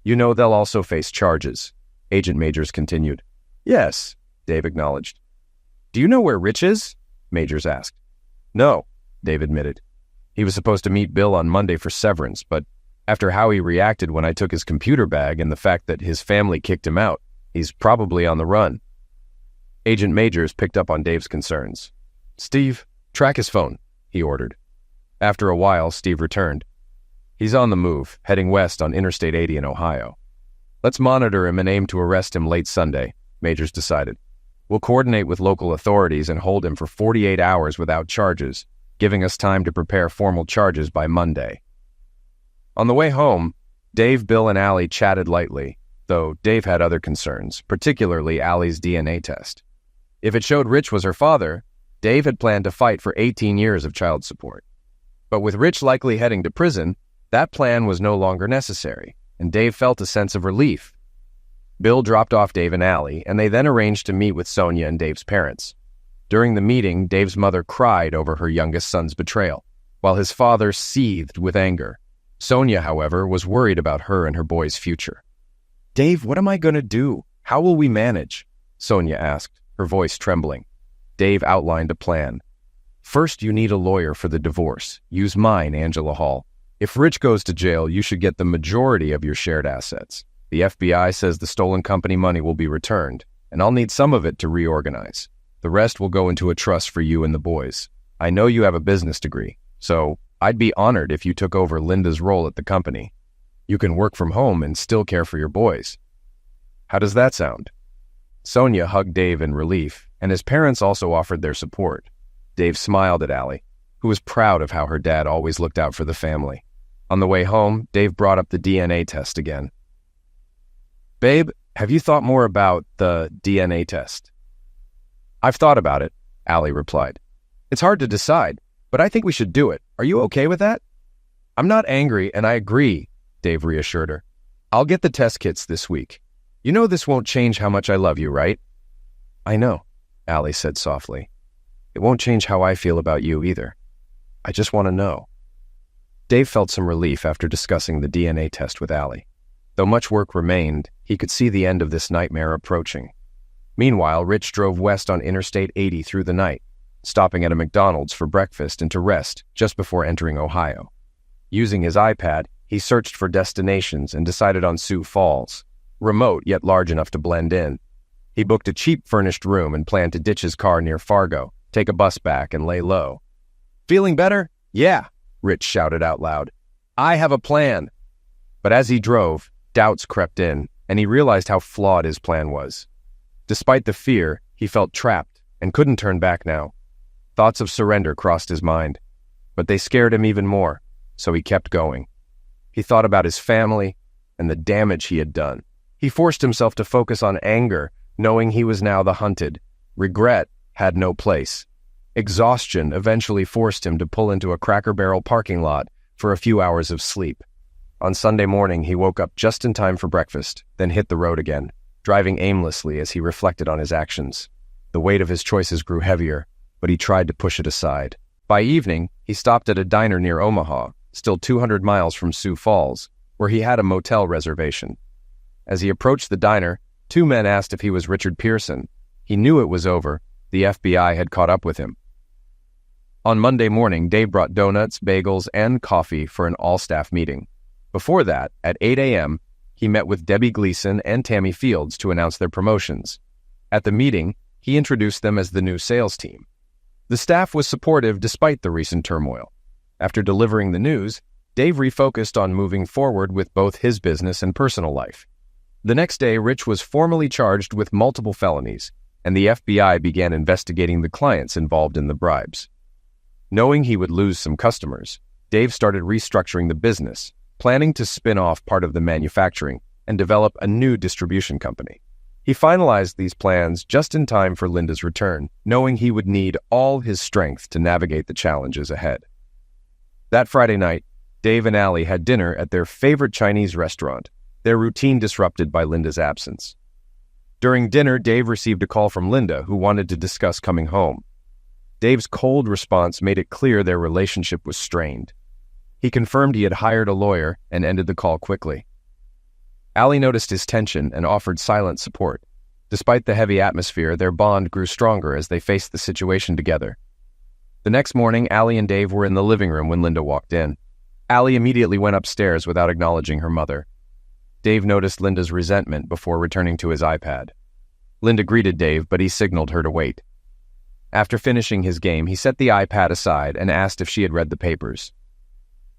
You know they'll also face charges," Agent Majors continued. "Yes," Dave acknowledged. "Do you know where Rich is?" Majors asked. "No," Dave admitted. "He was supposed to meet Bill on Monday for severance, but after how he reacted when I took his computer bag and the fact that his family kicked him out, he's probably on the run." Agent Majors picked up on Dave's concerns. "Steve, track his phone," he ordered. After a while, Steve returned. "He's on the move, heading west on Interstate 80 in Ohio. Let's monitor him and aim to arrest him late Sunday," Majors decided. "We'll coordinate with local authorities and hold him for 48 hours without charges, giving us time to prepare formal charges by Monday." On the way home, Dave, Bill, and Allie chatted lightly, though Dave had other concerns, particularly Allie's DNA test. If it showed Rich was her father, Dave had planned to fight for 18 years of child support. But with Rich likely heading to prison, that plan was no longer necessary, and Dave felt a sense of relief. Bill dropped off Dave and Allie, and they then arranged to meet with Sonia and Dave's parents. During the meeting, Dave's mother cried over her youngest son's betrayal, while his father seethed with anger. Sonia, however, was worried about her and her boy's future. "Dave, what am I going to do? How will we manage?" Sonia asked, her voice trembling. Dave outlined a plan. "First, you need a lawyer for the divorce. Use mine, Angela Hall. If Rich goes to jail, you should get the majority of your shared assets. The FBI says the stolen company money will be returned, and I'll need some of it to reorganize. The rest will go into a trust for you and the boys. I know you have a business degree, so I'd be honored if you took over Linda's role at the company. You can work from home and still care for your boys. How does that sound?" Sonia hugged Dave in relief, and his parents also offered their support. Dave smiled at Allie, who was proud of how her dad always looked out for the family. On the way home, Dave brought up the DNA test again. "Babe, have you thought more about the DNA test?" "I've thought about it," Allie replied. "It's hard to decide, but I think we should do it. Are you okay with that?" "I'm not angry, and I agree," Dave reassured her. "I'll get the test kits this week. You know this won't change how much I love you, right?" "I know," Allie said softly. "It won't change how I feel about you either. I just want to know." Dave felt some relief after discussing the DNA test with Allie. Though much work remained, he could see the end of this nightmare approaching. Meanwhile, Rich drove west on Interstate 80 through the night, stopping at a McDonald's for breakfast and to rest just before entering Ohio. Using his iPad, he searched for destinations and decided on Sioux Falls, remote yet large enough to blend in. He booked a cheap furnished room and planned to ditch his car near Fargo, take a bus back, and lay low. "Feeling better?" "Yeah," Rich shouted out loud. "I have a plan." But as he drove, doubts crept in, and he realized how flawed his plan was. Despite the fear, he felt trapped and couldn't turn back now. Thoughts of surrender crossed his mind, but they scared him even more, so he kept going. He thought about his family and the damage he had done. He forced himself to focus on anger, knowing he was now the hunted. Regret had no place. Exhaustion eventually forced him to pull into a Cracker Barrel parking lot for a few hours of sleep. On Sunday morning, he woke up just in time for breakfast, then hit the road again, driving aimlessly as he reflected on his actions. The weight of his choices grew heavier, but he tried to push it aside. By evening, he stopped at a diner near Omaha, still 200 miles from Sioux Falls, where he had a motel reservation. As he approached the diner, two men asked if he was Richard Pearson. He knew it was over. The FBI had caught up with him. On Monday morning, Dave brought donuts, bagels, and coffee for an all-staff meeting. Before that, at 8 a.m., he met with Debbie Gleason and Tammy Fields to announce their promotions. At the meeting, he introduced them as the new sales team. The staff was supportive despite the recent turmoil. After delivering the news, Dave refocused on moving forward with both his business and personal life. The next day, Rich was formally charged with multiple felonies, and the FBI began investigating the clients involved in the bribes. Knowing he would lose some customers, Dave started restructuring the business, planning to spin off part of the manufacturing and develop a new distribution company. He finalized these plans just in time for Linda's return, knowing he would need all his strength to navigate the challenges ahead. That Friday night, Dave and Allie had dinner at their favorite Chinese restaurant, their routine disrupted by Linda's absence. During dinner, Dave received a call from Linda, who wanted to discuss coming home. Dave's cold response made it clear their relationship was strained. He confirmed he had hired a lawyer and ended the call quickly. Allie noticed his tension and offered silent support. Despite the heavy atmosphere, their bond grew stronger as they faced the situation together. The next morning, Allie and Dave were in the living room when Linda walked in. Allie immediately went upstairs without acknowledging her mother. Dave noticed Linda's resentment before returning to his iPad. Linda greeted Dave, but he signaled her to wait. After finishing his game, he set the iPad aside and asked if she had read the papers.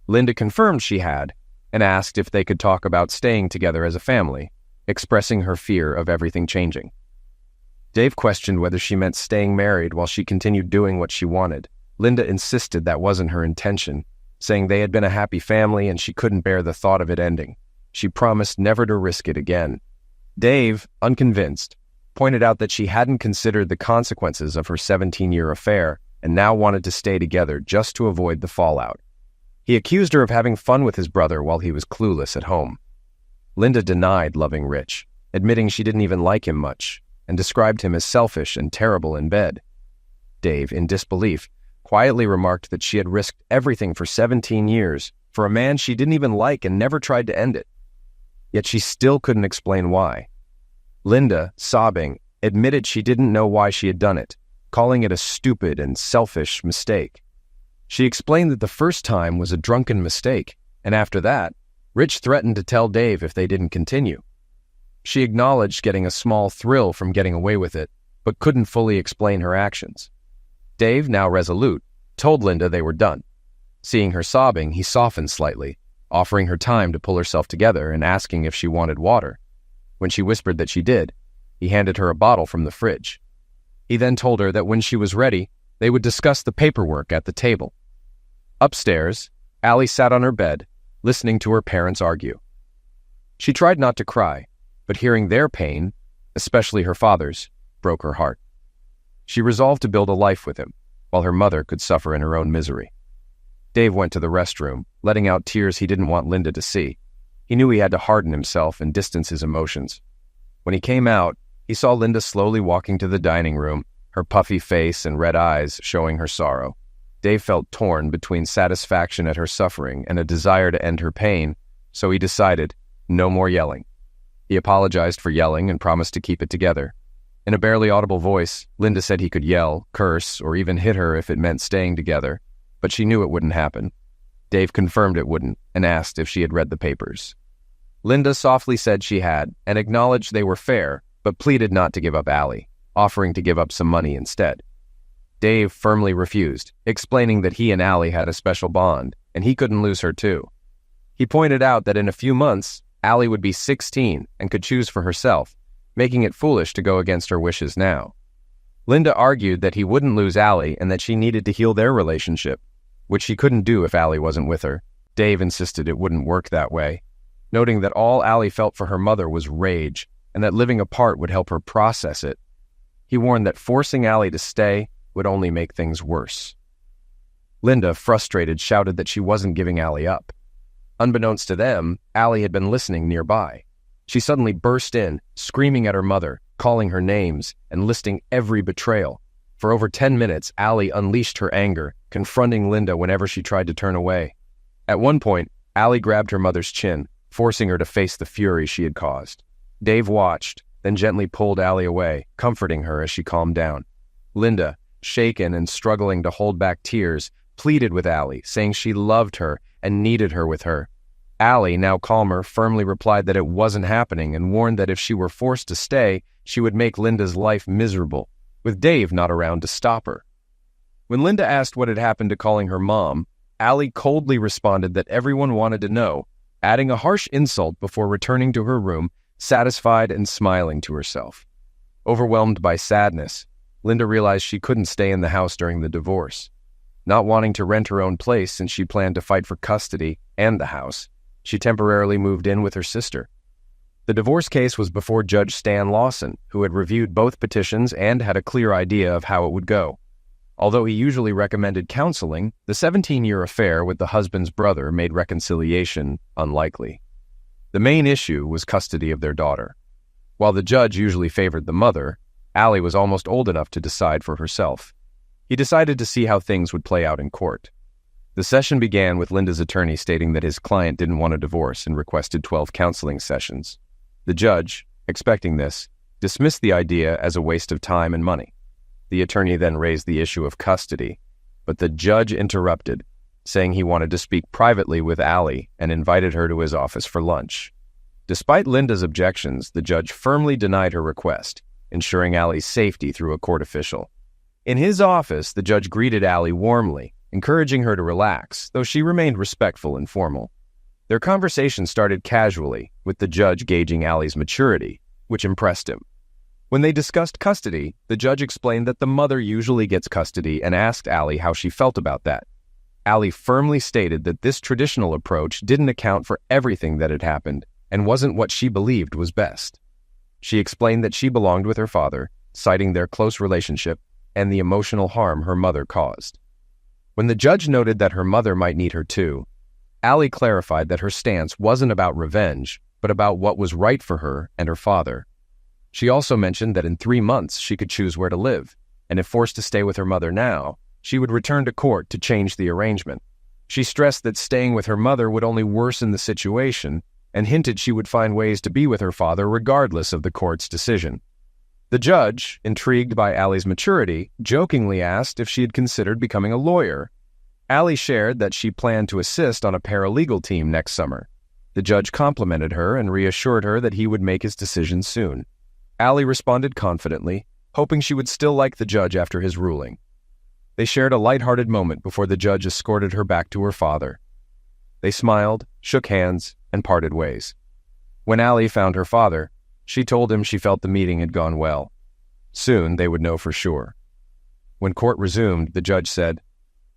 Linda confirmed she had, and asked if they could talk about staying together as a family, expressing her fear of everything changing. Dave questioned whether she meant staying married while she continued doing what she wanted. Linda insisted that wasn't her intention, saying they had been a happy family and she couldn't bear the thought of it ending. She promised never to risk it again. Dave, unconvinced, pointed out that she hadn't considered the consequences of her 17-year affair and now wanted to stay together just to avoid the fallout. He accused her of having fun with his brother while he was clueless at home. Linda denied loving Rich, admitting she didn't even like him much, and described him as selfish and terrible in bed. Dave, in disbelief, quietly remarked that she had risked everything for 17 years for a man she didn't even like and never tried to end it. Yet she still couldn't explain why. Linda, sobbing, admitted she didn't know why she had done it, calling it a stupid and selfish mistake. She explained that the first time was a drunken mistake, and after that, Rich threatened to tell Dave if they didn't continue. She acknowledged getting a small thrill from getting away with it, but couldn't fully explain her actions. Dave, now resolute, told Linda they were done. Seeing her sobbing, he softened slightly, offering her time to pull herself together and asking if she wanted water. When she whispered that she did, he handed her a bottle from the fridge. He then told her that when she was ready, they would discuss the paperwork at the table. Upstairs, Allie sat on her bed, listening to her parents argue. She tried not to cry, but hearing their pain, especially her father's, broke her heart. She resolved to build a life with him, while her mother could suffer in her own misery. Dave went to the restroom, letting out tears he didn't want Linda to see. He knew he had to harden himself and distance his emotions. When he came out, he saw Linda slowly walking to the dining room, her puffy face and red eyes showing her sorrow. Dave felt torn between satisfaction at her suffering and a desire to end her pain, so he decided, no more yelling. He apologized for yelling and promised to keep it together. In a barely audible voice, Linda said he could yell, curse, or even hit her if it meant staying together, but she knew it wouldn't happen. Dave confirmed it wouldn't and asked if she had read the papers. Linda softly said she had and acknowledged they were fair, but pleaded not to give up Allie, offering to give up some money instead. Dave firmly refused, explaining that he and Allie had a special bond, and he couldn't lose her too. He pointed out that in a few months, Allie would be 16 and could choose for herself, making it foolish to go against her wishes now. Linda argued that he wouldn't lose Allie and that she needed to heal their relationship, which she couldn't do if Allie wasn't with her. Dave insisted it wouldn't work that way, noting that all Allie felt for her mother was rage and that living apart would help her process it. He warned that forcing Allie to stay would only make things worse. Linda, frustrated, shouted that she wasn't giving Allie up. Unbeknownst to them, Allie had been listening nearby. She suddenly burst in, screaming at her mother, calling her names, and listing every betrayal. For over 10 minutes, Allie unleashed her anger, confronting Linda whenever she tried to turn away. At one point, Allie grabbed her mother's chin, forcing her to face the fury she had caused. Dave watched, then gently pulled Allie away, comforting her as she calmed down. Linda, shaken and struggling to hold back tears, pleaded with Allie, saying she loved her and needed her with her. Allie, now calmer, firmly replied that it wasn't happening and warned that if she were forced to stay, she would make Linda's life miserable, with Dave not around to stop her. When Linda asked what had happened to calling her mom, Allie coldly responded that everyone wanted to know, adding a harsh insult before returning to her room, satisfied and smiling to herself. Overwhelmed by sadness, Linda realized she couldn't stay in the house during the divorce. Not wanting to rent her own place since she planned to fight for custody and the house, she temporarily moved in with her sister. The divorce case was before Judge Stan Lawson, who had reviewed both petitions and had a clear idea of how it would go. Although he usually recommended counseling, the 17-year affair with the husband's brother made reconciliation unlikely. The main issue was custody of their daughter. While the judge usually favored the mother, Allie was almost old enough to decide for herself. He decided to see how things would play out in court. The session began with Linda's attorney stating that his client didn't want a divorce and requested 12 counseling sessions. The judge, expecting this, dismissed the idea as a waste of time and money. The attorney then raised the issue of custody, but the judge interrupted, saying he wanted to speak privately with Allie and invited her to his office for lunch. Despite Linda's objections, the judge firmly denied her request, ensuring Allie's safety through a court official. In his office, the judge greeted Allie warmly, encouraging her to relax, though she remained respectful and formal. Their conversation started casually, with the judge gauging Allie's maturity, which impressed him. When they discussed custody, the judge explained that the mother usually gets custody and asked Allie how she felt about that. Allie firmly stated that this traditional approach didn't account for everything that had happened and wasn't what she believed was best. She explained that she belonged with her father, citing their close relationship and the emotional harm her mother caused. When the judge noted that her mother might need her too, Allie clarified that her stance wasn't about revenge, but about what was right for her and her father. She also mentioned that in 3 months she could choose where to live, and if forced to stay with her mother now, she would return to court to change the arrangement. She stressed that staying with her mother would only worsen the situation and hinted she would find ways to be with her father regardless of the court's decision. The judge, intrigued by Allie's maturity, jokingly asked if she had considered becoming a lawyer. Allie shared that she planned to assist on a paralegal team next summer. The judge complimented her and reassured her that he would make his decision soon. Allie responded confidently, hoping she would still like the judge after his ruling. They shared a lighthearted moment before the judge escorted her back to her father. They smiled, shook hands, and parted ways. When Allie found her father, she told him she felt the meeting had gone well. Soon they would know for sure. When court resumed, the judge said,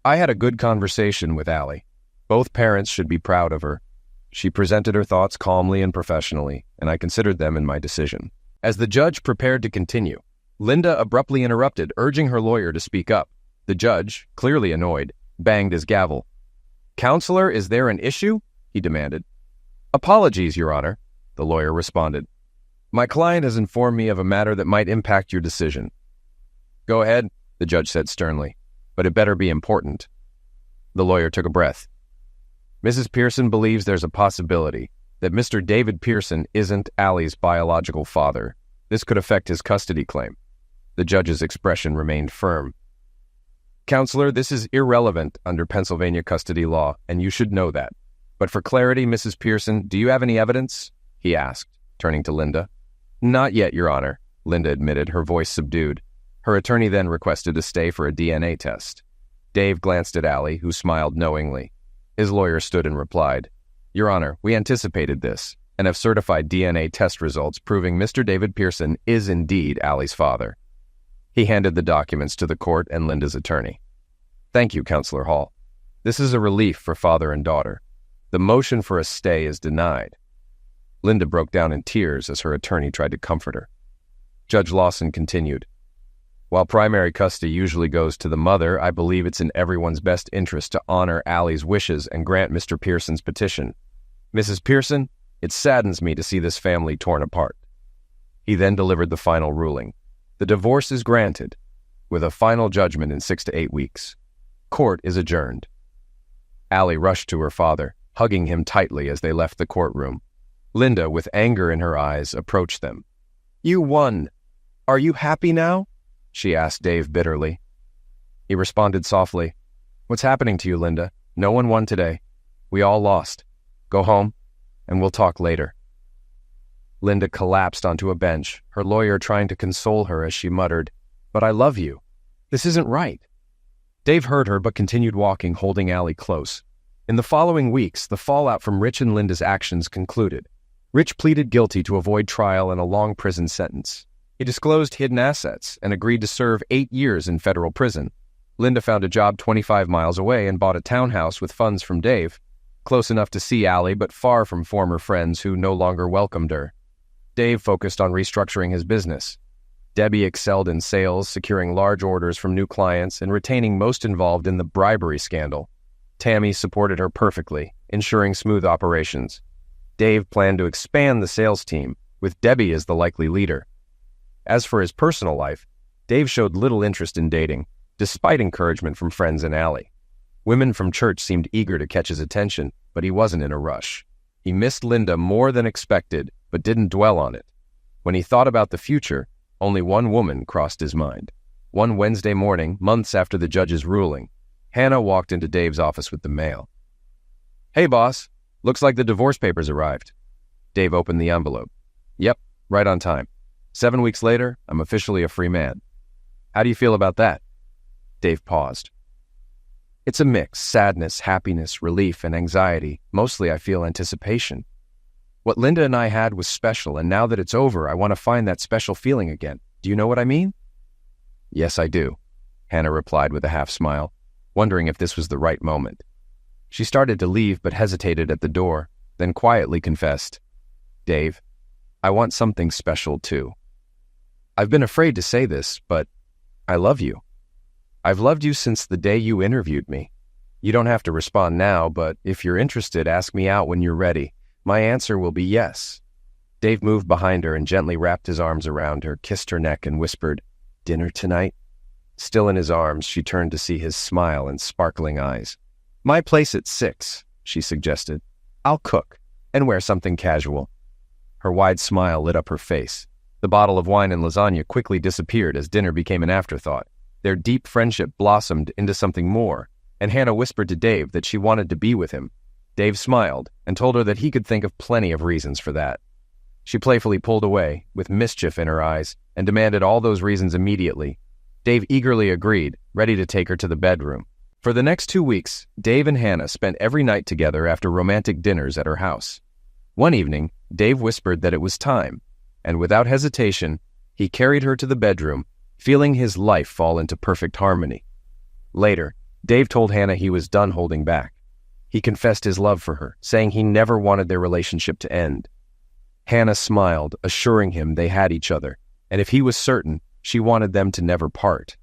"I had a good conversation with Allie. Both parents should be proud of her. She presented her thoughts calmly and professionally, and I considered them in my decision." As the judge prepared to continue, Linda abruptly interrupted, urging her lawyer to speak up. The judge, clearly annoyed, banged his gavel. "Counselor, is there an issue?" he demanded. "Apologies, Your Honor," the lawyer responded. "My client has informed me of a matter that might impact your decision." "Go ahead," the judge said sternly, "but it better be important." The lawyer took a breath. "Mrs. Pearson believes there's a possibility that Mr. David Pearson isn't Allie's biological father. This could affect his custody claim." The judge's expression remained firm. "Counselor, this is irrelevant under Pennsylvania custody law, and you should know that. But for clarity, Mrs. Pearson, do you have any evidence?" he asked, turning to Linda. "Not yet, Your Honor," Linda admitted, her voice subdued. Her attorney then requested a stay for a DNA test. Dave glanced at Allie, who smiled knowingly. His lawyer stood and replied, "Your Honor, we anticipated this, and have certified DNA test results proving Mr. David Pearson is indeed Allie's father." He handed the documents to the court and Linda's attorney. "Thank you, Counselor Hall. This is a relief for father and daughter. The motion for a stay is denied." Linda broke down in tears as her attorney tried to comfort her. Judge Lawson continued, "While primary custody usually goes to the mother, I believe it's in everyone's best interest to honor Allie's wishes and grant Mr. Pearson's petition. Mrs. Pearson, it saddens me to see this family torn apart." He then delivered the final ruling. The divorce is granted, with a final judgment in 6 to 8 weeks. Court is adjourned. Allie rushed to her father, hugging him tightly as they left the courtroom. Linda, with anger in her eyes, approached them. "You won. Are you happy now?" she asked Dave bitterly. He responded softly, "What's happening to you, Linda? No one won today. We all lost. Go home, and we'll talk later." Linda collapsed onto a bench, her lawyer trying to console her as she muttered, "But I love you. This isn't right." Dave heard her but continued walking, holding Allie close. In the following weeks, the fallout from Rich and Linda's actions concluded. Rich pleaded guilty to avoid trial and a long prison sentence. He disclosed hidden assets and agreed to serve 8 years in federal prison. Linda found a job 25 miles away and bought a townhouse with funds from Dave, close enough to see Allie but far from former friends who no longer welcomed her. Dave focused on restructuring his business. Debbie excelled in sales, securing large orders from new clients and retaining most involved in the bribery scandal. Tammy supported her perfectly, ensuring smooth operations. Dave planned to expand the sales team, with Debbie as the likely leader. As for his personal life, Dave showed little interest in dating, despite encouragement from friends and Allie. Women from church seemed eager to catch his attention, but he wasn't in a rush. He missed Linda more than expected, but didn't dwell on it. When he thought about the future, only one woman crossed his mind. One Wednesday morning, months after the judge's ruling, Hannah walked into Dave's office with the mail. "Hey, boss. Looks like the divorce papers arrived." Dave opened the envelope. "Yep, right on time. 7 weeks later, I'm officially a free man. How do you feel about that?" Dave paused. "It's a mix: sadness, happiness, relief, and anxiety. Mostly I feel anticipation. What Linda and I had was special, and now that it's over, I want to find that special feeling again. Do you know what I mean?" "Yes, I do," Hannah replied with a half smile, wondering if this was the right moment. She started to leave but hesitated at the door, then quietly confessed, "Dave, I want something special too. I've been afraid to say this, but I love you. I've loved you since the day you interviewed me. You don't have to respond now, but if you're interested, ask me out when you're ready. My answer will be yes." Dave moved behind her and gently wrapped his arms around her, kissed her neck, and whispered, "Dinner tonight?" Still in his arms, she turned to see his smile and sparkling eyes. "My place at 6, she suggested. "I'll cook and wear something casual." Her wide smile lit up her face. The bottle of wine and lasagna quickly disappeared as dinner became an afterthought. Their deep friendship blossomed into something more, and Hannah whispered to Dave that she wanted to be with him. Dave smiled and told her that he could think of plenty of reasons for that. She playfully pulled away, with mischief in her eyes, and demanded all those reasons immediately. Dave eagerly agreed, ready to take her to the bedroom. For the next 2 weeks, Dave and Hannah spent every night together after romantic dinners at her house. One evening, Dave whispered that it was time, and without hesitation, he carried her to the bedroom, feeling his life fall into perfect harmony. Later, Dave told Hannah he was done holding back. He confessed his love for her, saying he never wanted their relationship to end. Hannah smiled, assuring him they had each other, and if he was certain, she wanted them to never part.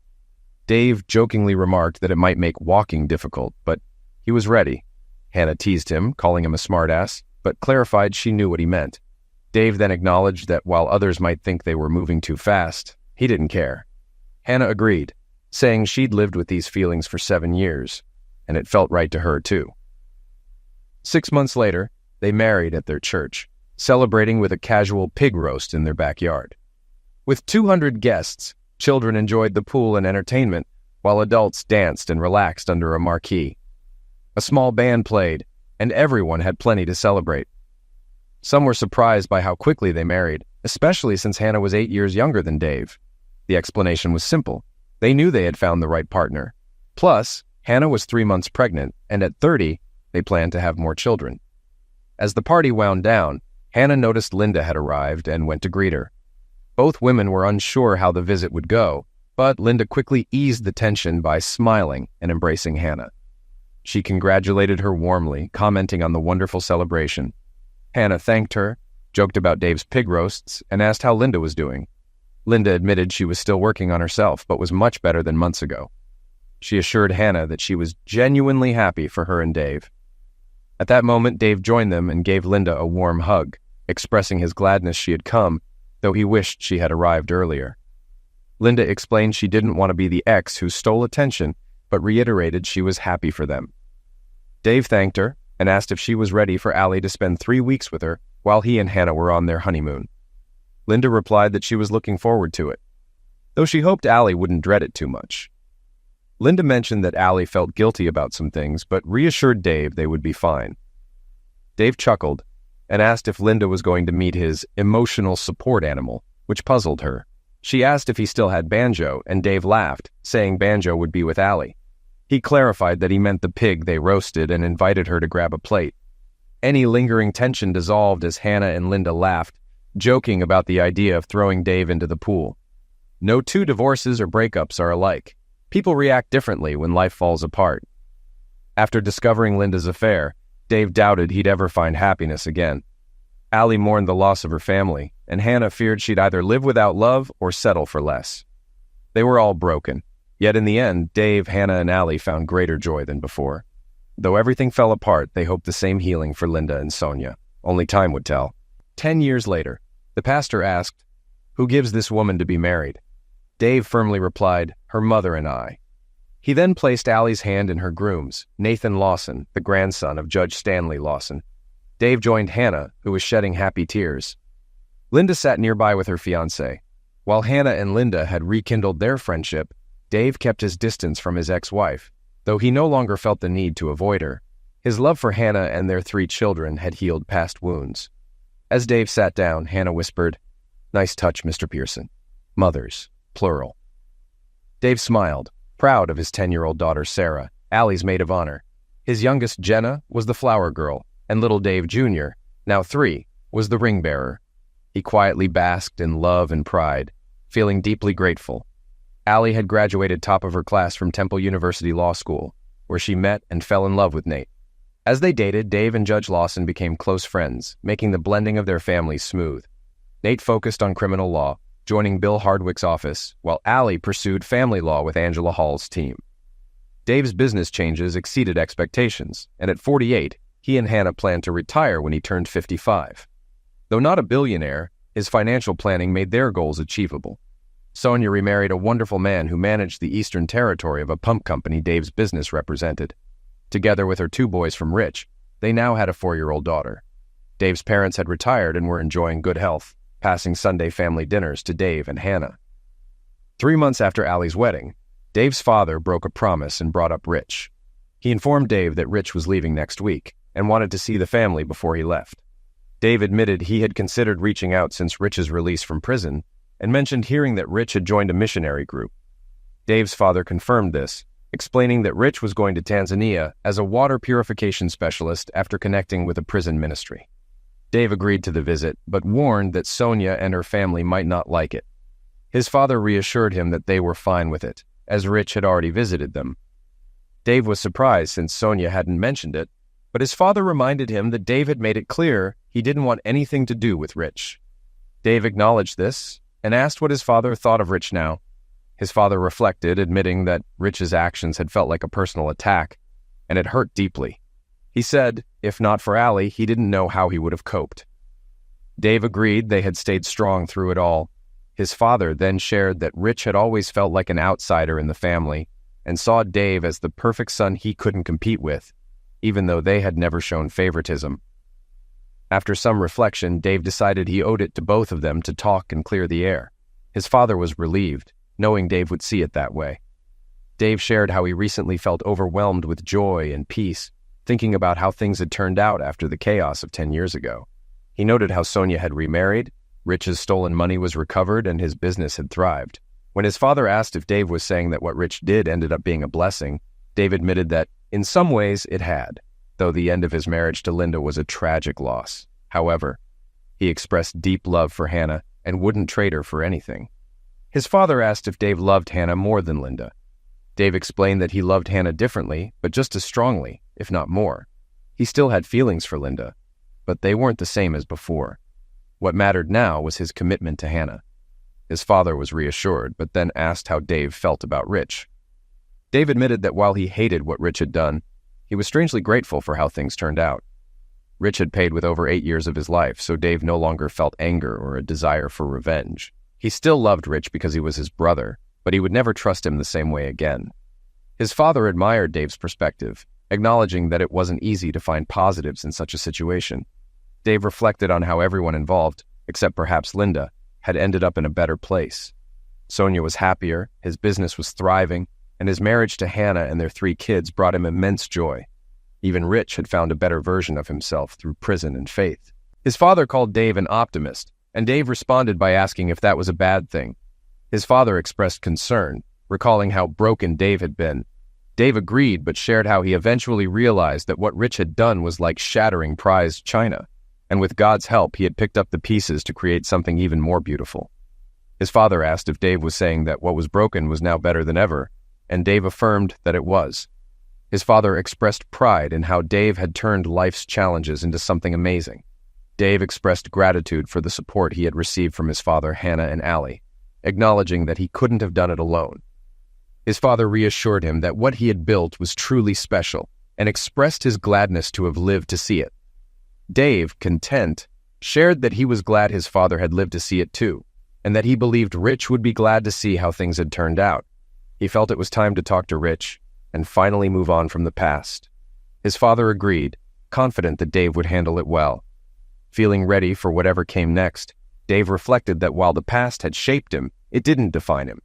Dave jokingly remarked that it might make walking difficult, but he was ready. Hannah teased him, calling him a smartass, but clarified she knew what he meant. Dave then acknowledged that while others might think they were moving too fast, he didn't care. Hannah agreed, saying she'd lived with these feelings for 7 years, and it felt right to her too. 6 months later, they married at their church, celebrating with a casual pig roast in their backyard. With 200 guests, children enjoyed the pool and entertainment, while adults danced and relaxed under a marquee. A small band played, and everyone had plenty to celebrate. Some were surprised by how quickly they married, especially since Hannah was 8 years younger than Dave. The explanation was simple. They knew they had found the right partner. Plus, Hannah was 3 months pregnant, and at 30, they planned to have more children. As the party wound down, Hannah noticed Linda had arrived and went to greet her. Both women were unsure how the visit would go, but Linda quickly eased the tension by smiling and embracing Hannah. She congratulated her warmly, commenting on the wonderful celebration. Hannah thanked her, joked about Dave's pig roasts, and asked how Linda was doing. Linda admitted she was still working on herself, but was much better than months ago. She assured Hannah that she was genuinely happy for her and Dave. At that moment, Dave joined them and gave Linda a warm hug, expressing his gladness she had come, though he wished she had arrived earlier. Linda explained she didn't want to be the ex who stole attention, but reiterated she was happy for them. Dave thanked her and asked if she was ready for Allie to spend 3 weeks with her while he and Hannah were on their honeymoon. Linda replied that she was looking forward to it, though she hoped Allie wouldn't dread it too much. Linda mentioned that Allie felt guilty about some things, but reassured Dave they would be fine. Dave chuckled and asked if Linda was going to meet his emotional support animal, which puzzled her. She asked if he still had Banjo, and Dave laughed, saying Banjo would be with Allie. He clarified that he meant the pig they roasted and invited her to grab a plate. Any lingering tension dissolved as Hannah and Linda laughed, joking about the idea of throwing Dave into the pool. No two divorces or breakups are alike. People react differently when life falls apart. After discovering Linda's affair, Dave doubted he'd ever find happiness again. Allie mourned the loss of her family, and Hannah feared she'd either live without love or settle for less. They were all broken, yet in the end, Dave, Hannah, and Allie found greater joy than before. Though everything fell apart, they hoped the same healing for Linda and Sonia. Only time would tell. 10 years later, the pastor asked, "Who gives this woman to be married?" Dave firmly replied, "Her mother and I." He then placed Allie's hand in her groom's, Nathan Lawson, the grandson of Judge Stanley Lawson. Dave joined Hannah, who was shedding happy tears. Linda sat nearby with her fiancé. While Hannah and Linda had rekindled their friendship, Dave kept his distance from his ex-wife, though he no longer felt the need to avoid her. His love for Hannah and their 3 children had healed past wounds. As Dave sat down, Hannah whispered, "Nice touch, Mr. Pearson. Mothers, plural." Dave smiled, proud of his 10-year-old daughter Sarah, Allie's maid of honor. His youngest, Jenna, was the flower girl, and little Dave Jr., now 3, was the ring bearer. He quietly basked in love and pride, feeling deeply grateful. Allie had graduated top of her class from Temple University Law School, where she met and fell in love with Nate. As they dated, Dave and Judge Lawson became close friends, making the blending of their families smooth. Nate focused on criminal law, joining Bill Hardwick's office, while Allie pursued family law with Angela Hall's team. Dave's business changes exceeded expectations, and at 48, he and Hannah planned to retire when he turned 55. Though not a billionaire, his financial planning made their goals achievable. Sonia remarried a wonderful man who managed the Eastern Territory of a pump company Dave's business represented. Together with her 2 boys from Rich, they now had a 4-year-old daughter. Dave's parents had retired and were enjoying good health, passing Sunday family dinners to Dave and Hannah. 3 months after Allie's wedding, Dave's father broke a promise and brought up Rich. He informed Dave that Rich was leaving next week and wanted to see the family before he left. Dave admitted he had considered reaching out since Rich's release from prison and mentioned hearing that Rich had joined a missionary group. Dave's father confirmed this, explaining that Rich was going to Tanzania as a water purification specialist after connecting with a prison ministry. Dave agreed to the visit, but warned that Sonia and her family might not like it. His father reassured him that they were fine with it, as Rich had already visited them. Dave was surprised since Sonia hadn't mentioned it, but his father reminded him that Dave had made it clear he didn't want anything to do with Rich. Dave acknowledged this and asked what his father thought of Rich now. His father reflected, admitting that Rich's actions had felt like a personal attack, and it hurt deeply. He said, if not for Allie, he didn't know how he would have coped. Dave agreed they had stayed strong through it all. His father then shared that Rich had always felt like an outsider in the family and saw Dave as the perfect son he couldn't compete with, even though they had never shown favoritism. After some reflection, Dave decided he owed it to both of them to talk and clear the air. His father was relieved, knowing Dave would see it that way. Dave shared how he recently felt overwhelmed with joy and peace, thinking about how things had turned out after the chaos of 10 years ago. He noted how Sonia had remarried, Rich's stolen money was recovered, and his business had thrived. When his father asked if Dave was saying that what Rich did ended up being a blessing, Dave admitted that, in some ways, it had, though the end of his marriage to Linda was a tragic loss. However, he expressed deep love for Hannah and wouldn't trade her for anything. His father asked if Dave loved Hannah more than Linda. Dave explained that he loved Hannah differently, but just as strongly, if not more. He still had feelings for Linda, but they weren't the same as before. What mattered now was his commitment to Hannah. His father was reassured, but then asked how Dave felt about Rich. Dave admitted that while he hated what Rich had done, he was strangely grateful for how things turned out. Rich had paid with over 8 years of his life, so Dave no longer felt anger or a desire for revenge. He still loved Rich because he was his brother, but he would never trust him the same way again. His father admired Dave's perspective, acknowledging that it wasn't easy to find positives in such a situation. Dave reflected on how everyone involved, except perhaps Linda, had ended up in a better place. Sonia was happier, his business was thriving, and his marriage to Hannah and their 3 kids brought him immense joy. Even Rich had found a better version of himself through prison and faith. His father called Dave an optimist, and Dave responded by asking if that was a bad thing. His father expressed concern, recalling how broken Dave had been. Dave agreed, but shared how he eventually realized that what Rich had done was like shattering prized china, and with God's help, he had picked up the pieces to create something even more beautiful. His father asked if Dave was saying that what was broken was now better than ever, and Dave affirmed that it was. His father expressed pride in how Dave had turned life's challenges into something amazing. Dave expressed gratitude for the support he had received from his father, Hannah and Allie, acknowledging that he couldn't have done it alone. His father reassured him that what he had built was truly special and expressed his gladness to have lived to see it. Dave, content, shared that he was glad his father had lived to see it too, and that he believed Rich would be glad to see how things had turned out. He felt it was time to talk to Rich and finally move on from the past. His father agreed, confident that Dave would handle it well. Feeling ready for whatever came next, Dave reflected that while the past had shaped him, it didn't define him.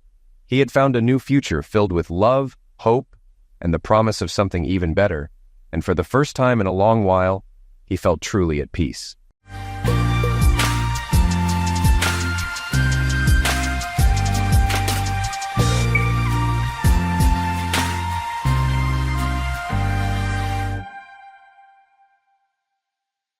He had found a new future filled with love, hope, and the promise of something even better, and for the first time in a long while, he felt truly at peace.